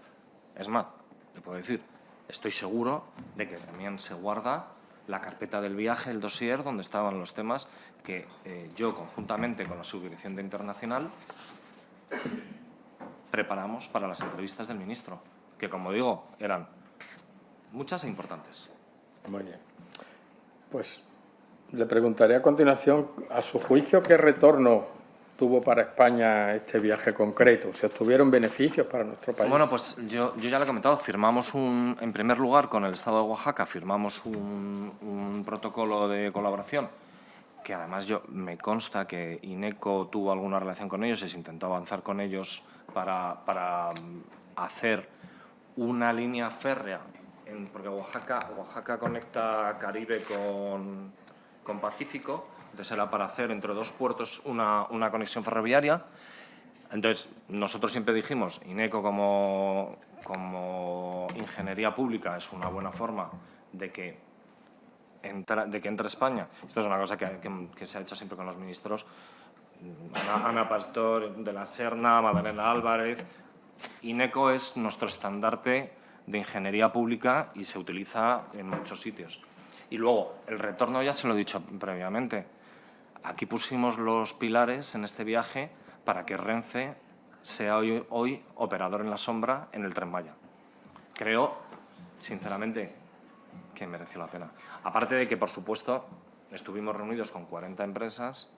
Es más, le puedo decir, estoy seguro de que también se guarda la carpeta del viaje, el dossier, donde estaban los temas que yo, conjuntamente con la Subdirección de Internacional, preparamos para las entrevistas del ministro, que, como digo, eran muchas e importantes. Muy bien. Pues le preguntaré a continuación, a su juicio, ¿qué retorno tuvo para España este viaje concreto? ¿Se obtuvieron beneficios para nuestro país? Bueno, pues yo ya le he comentado, en primer lugar, con el Estado de Oaxaca, firmamos un protocolo de colaboración, que además me consta que INECO tuvo alguna relación con ellos y se intentó avanzar con ellos para hacer una línea férrea, porque Oaxaca conecta Caribe con Pacífico. Entonces era para hacer entre dos puertos una conexión ferroviaria. Entonces nosotros siempre dijimos, INECO como ingeniería pública es una buena forma de que entre España. Esto es una cosa que se ha hecho siempre con los ministros. Ana Pastor de la Serna, Magdalena Álvarez. INECO es nuestro estandarte de ingeniería pública y se utiliza en muchos sitios. Y luego, el retorno ya se lo he dicho previamente. Aquí pusimos los pilares en este viaje para que Renfe sea hoy operador en la sombra en el Tren Maya. Creo, sinceramente, que mereció la pena. Aparte de que, por supuesto, estuvimos reunidos con 40 empresas,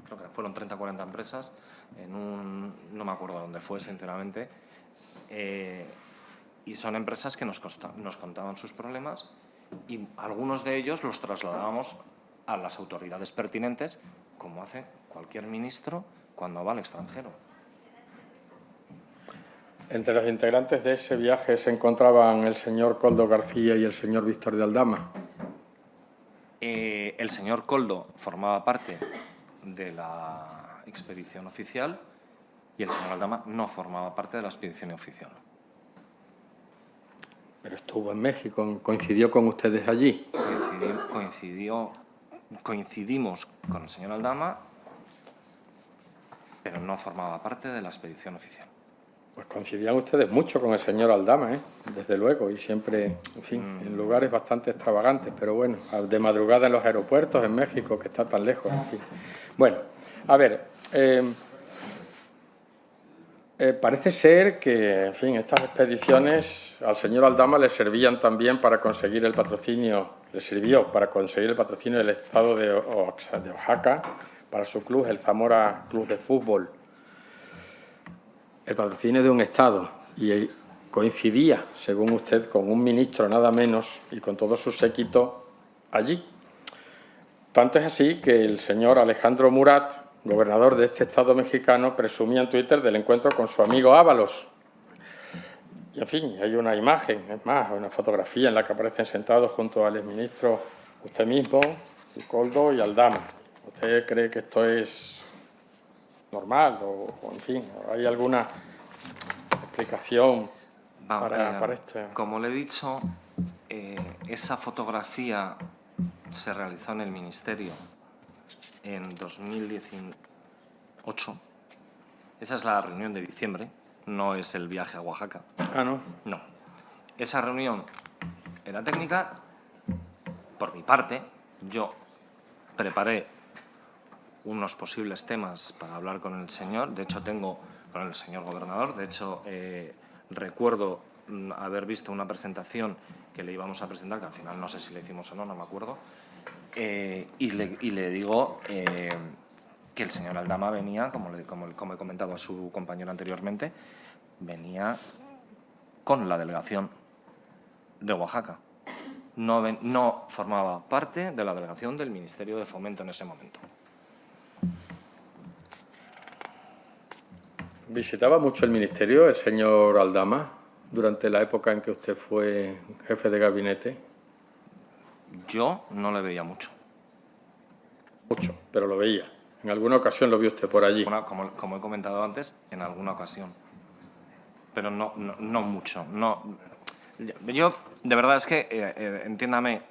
creo que fueron 30 o 40 empresas, no me acuerdo dónde fue, sinceramente, y son empresas que nos contaban sus problemas y algunos de ellos los trasladábamos a las autoridades pertinentes, como hace cualquier ministro cuando va al extranjero. Entre los integrantes de ese viaje se encontraban el señor Koldo García y el señor Víctor de Aldama. El señor Koldo formaba parte de la expedición oficial y el señor Aldama no formaba parte de la expedición oficial. Pero estuvo en México, coincidió con ustedes allí. Coincidimos con el señor Aldama, pero no formaba parte de la expedición oficial. Pues coincidían ustedes mucho con el señor Aldama, desde luego, y siempre, en fin, en lugares bastante extravagantes, pero bueno, de madrugada en los aeropuertos, en México, que está tan lejos, en fin. Bueno, a ver, parece ser que, en fin, estas expediciones al señor Aldama le servían también para conseguir el patrocinio, le sirvió para conseguir el patrocinio del Estado de Oaxaca para su club, el Zamora Club de Fútbol. El patrocinio de un Estado, y coincidía, según usted, con un ministro nada menos y con todo su séquito allí. Tanto es así que el señor Alejandro Murat, gobernador de este Estado mexicano, presumía en Twitter del encuentro con su amigo Ábalos. Y, en fin, hay una imagen, es más, una fotografía en la que aparecen sentados junto al exministro, usted mismo, Koldo y Aldama. ¿Usted cree que esto es normal o en fin, hay alguna explicación para esto? Como le he dicho, esa fotografía se realizó en el Ministerio en 2018. Esa es la reunión de diciembre, no es el viaje a Oaxaca. Ah, ¿no? No. Esa reunión era técnica. Por mi parte, yo preparé unos posibles temas para hablar con el señor. De hecho, tengo con el señor gobernador. De hecho, recuerdo haber visto una presentación que le íbamos a presentar, que al final no sé si le hicimos o no, no me acuerdo. Y le digo que el señor Aldama venía, como he comentado a su compañero anteriormente, venía con la delegación de Oaxaca. No formaba parte de la delegación del Ministerio de Fomento en ese momento. ¿Visitaba mucho el Ministerio el señor Aldama durante la época en que usted fue jefe de gabinete? Yo no le veía mucho. Mucho, pero lo veía. ¿En alguna ocasión lo vio usted por allí? Como he comentado antes, en alguna ocasión. Pero no mucho. Yo, de verdad, es que, entiéndame,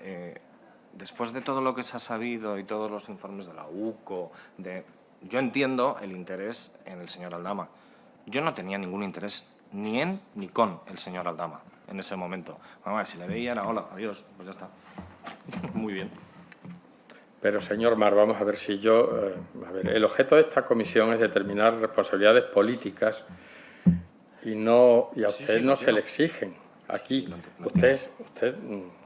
después de todo lo que se ha sabido y todos los informes de la UCO, yo entiendo el interés en el señor Aldama. Yo no tenía ningún interés ni en ni con el señor Aldama en ese momento. Vamos a ver, si le veía era hola, adiós, pues ya está. Muy bien. Pero, señor Mar, vamos a ver si yo... el objeto de esta comisión es determinar responsabilidades políticas y a usted no se le exigen. Aquí usted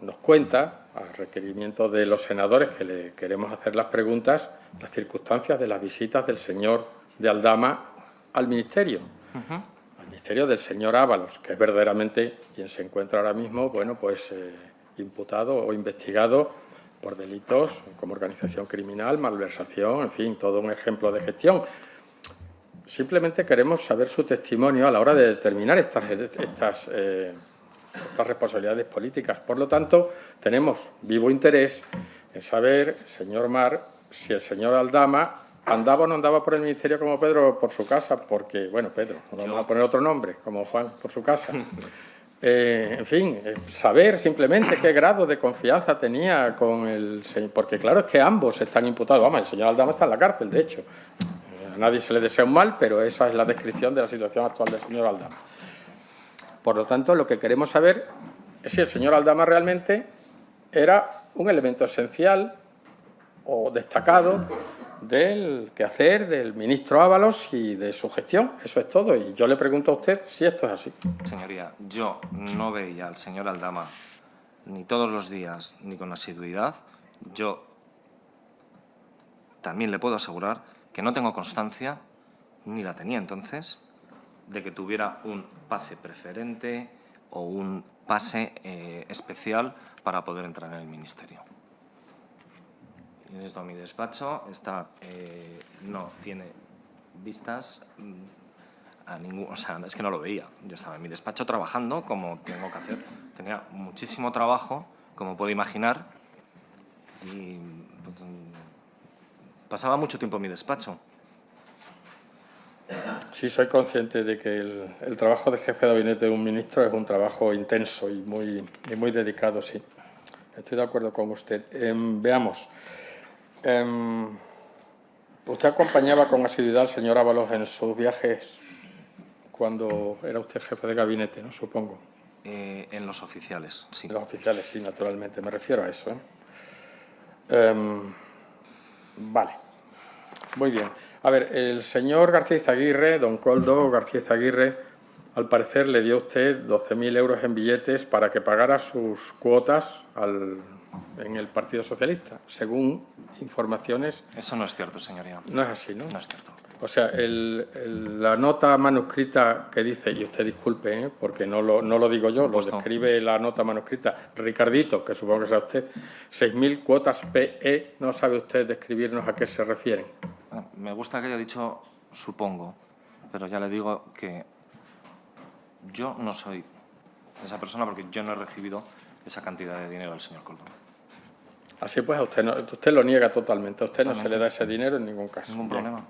nos cuenta, a requerimiento de los senadores que le queremos hacer las preguntas, las circunstancias de las visitas del señor de Aldama al Ministerio. Al Ministerio del señor Ábalos, que es verdaderamente quien se encuentra ahora mismo, bueno, pues imputado o investigado por delitos como organización criminal, malversación, en fin, todo un ejemplo de gestión. Simplemente queremos saber su testimonio a la hora de determinar estas responsabilidades políticas. Por lo tanto, tenemos vivo interés en saber, señor Mar, si el señor Aldama andaba o no andaba por el Ministerio como Pedro por su casa, porque, bueno, Pedro, no vamos a poner otro nombre, como Juan por su casa. En fin, saber simplemente qué grado de confianza tenía con el señor, porque claro, es que ambos están imputados. Vamos, el señor Aldama está en la cárcel, de hecho. A nadie se le desea un mal, pero esa es la descripción de la situación actual del señor Aldama. Por lo tanto, lo que queremos saber es si el señor Aldama realmente era un elemento esencial o destacado del quehacer del ministro Ábalos y de su gestión. Eso es todo. Y yo le pregunto a usted si esto es así. Señoría, yo no veía al señor Aldama ni todos los días ni con asiduidad. Yo también le puedo asegurar que no tengo constancia, ni la tenía entonces, de que tuviera un pase preferente o un pase especial para poder entrar en el Ministerio. Y esto, mi despacho no tiene vistas a ningún... O sea, es que no lo veía. Yo estaba en mi despacho trabajando como tengo que hacer. Tenía muchísimo trabajo, como puede imaginar, y pues, pasaba mucho tiempo en mi despacho. Sí, soy consciente de que el trabajo de jefe de gabinete de un ministro es un trabajo intenso y muy dedicado, sí. Estoy de acuerdo con usted. Veamos. Usted acompañaba con asiduidad al señor Ábalos en sus viajes cuando era usted jefe de gabinete, ¿no? Supongo. En los oficiales, sí. En los oficiales, sí, naturalmente. Me refiero a eso. Vale. Muy bien. A ver, el señor García Izaguirre, don Koldo García Izaguirre, al parecer le dio a usted 12.000 euros en billetes para que pagara sus cuotas en el Partido Socialista, según informaciones... Eso no es cierto, señoría. No es así, ¿no? No es cierto. O sea, la nota manuscrita que dice, y usted disculpe, porque no lo digo yo, lo describe la nota manuscrita, Ricardito, que supongo que sea usted, 6.000 cuotas PE, ¿no sabe usted describirnos a qué se refieren? Me gusta que haya dicho supongo, pero ya le digo que yo no soy esa persona porque yo no he recibido esa cantidad de dinero del señor Koldo. Así pues, usted lo niega totalmente. A usted no se le da ese dinero en ningún caso. Ningún problema.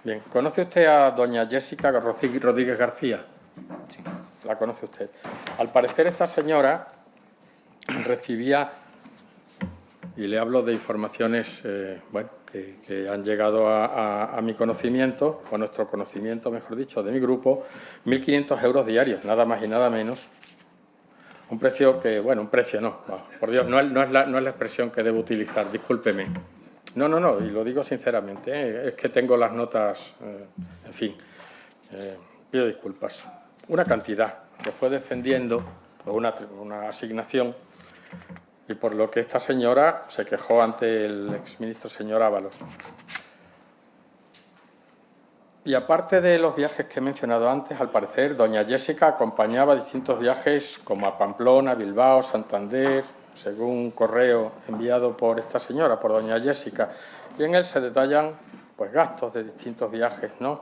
Bien. ¿Conoce usted a doña Jessica Rodríguez García? Sí. La conoce usted. Al parecer, esta señora recibía, y le hablo de informaciones que han llegado a mi conocimiento, o a nuestro conocimiento, mejor dicho, de mi grupo, 1.500 euros diarios, nada más y nada menos. Un precio que, bueno, un precio no, por Dios, no es la expresión que debo utilizar, discúlpeme. No, y lo digo sinceramente, es que tengo las notas, en fin, pido disculpas. Una cantidad que fue descendiendo por una asignación y por lo que esta señora se quejó ante el exministro señor Ábalos. Y aparte de los viajes que he mencionado antes, al parecer, doña Jessica acompañaba distintos viajes como a Pamplona, Bilbao, Santander, según un correo enviado por esta señora, por doña Jessica. Y en él se detallan pues, gastos de distintos viajes, ¿no?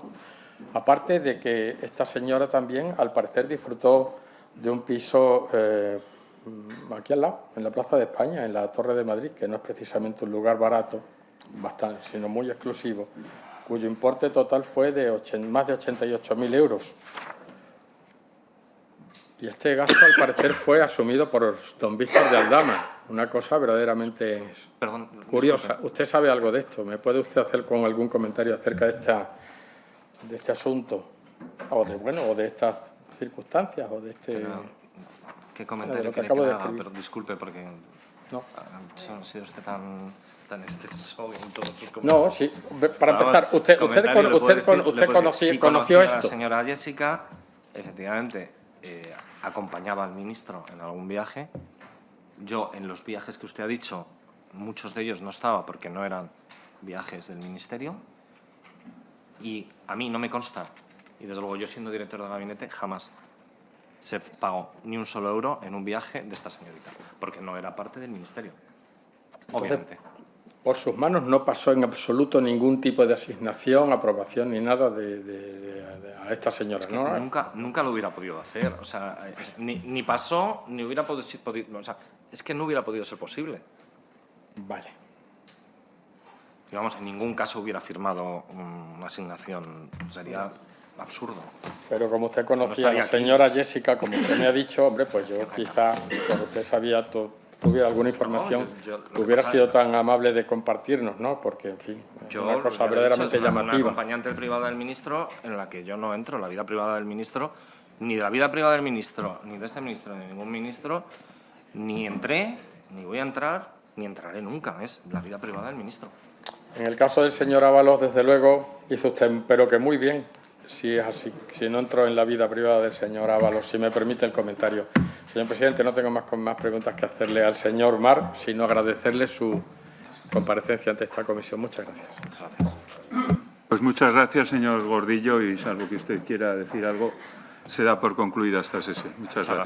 Aparte de que esta señora también, al parecer, disfrutó de un piso aquí al lado, en la Plaza de España, en la Torre de Madrid, que no es precisamente un lugar barato, bastante, sino muy exclusivo, cuyo importe total fue de más de 88.000 euros. Y este gasto, al parecer, fue asumido por don Víctor de Aldama, una cosa verdaderamente curiosa. Disculpe. ¿Usted sabe algo de esto? ¿Me puede usted hacer con algún comentario acerca de este asunto? O de estas circunstancias, o de este... ¿Qué comentario que quiere acabo que de haga? escribir. Pero disculpe, porque No. ha sido usted tan extenso en todos sus comentarios. No, sí. Para empezar, usted conoció a la esto. señora Jessica, efectivamente, acompañaba al ministro en algún viaje. Yo, en los viajes que usted ha dicho, muchos de ellos no estaba porque no eran viajes del ministerio. Y a mí no me consta, y desde luego yo siendo director de gabinete, jamás se pagó ni un solo euro en un viaje de esta señorita, porque no era parte del ministerio, obviamente. Por sus manos no pasó en absoluto ningún tipo de asignación, aprobación ni nada a esta señora, Es que ¿no? nunca lo hubiera podido hacer, o sea, ni pasó, ni hubiera podido, o sea, es que no hubiera podido ser posible. Vale. Y vamos, en ningún caso hubiera firmado una asignación, sería absurdo. Pero como usted conocía a estaría la aquí. señora Jessica, como usted me ha dicho, hombre, pues yo quizá, por usted tuviera alguna información, No, lo que hubiera pasa- sido tan amable de compartirnos, ¿no? Porque, en fin, es Yo, una cosa ya lo he verdaderamente dicho, es una llamativa. acompañante privada del ministro en la que yo no entro en la vida privada del ministro, ni de la vida privada del ministro, ni de este ministro, ni de ningún ministro, ni entré, ni voy a entrar, ni entraré nunca. Es la vida privada del ministro. En el caso del señor Ábalos, desde luego, hizo usted, pero que muy bien, si es así, si no entró en la vida privada del señor Ábalos, si me permite el comentario. Señor presidente, no tengo más preguntas que hacerle al señor Mar, sino agradecerle su comparecencia ante esta comisión. Muchas gracias. Muchas gracias. Pues muchas gracias, señor Gordillo, y salvo que usted quiera decir algo, se da por concluida esta sesión. Muchas gracias.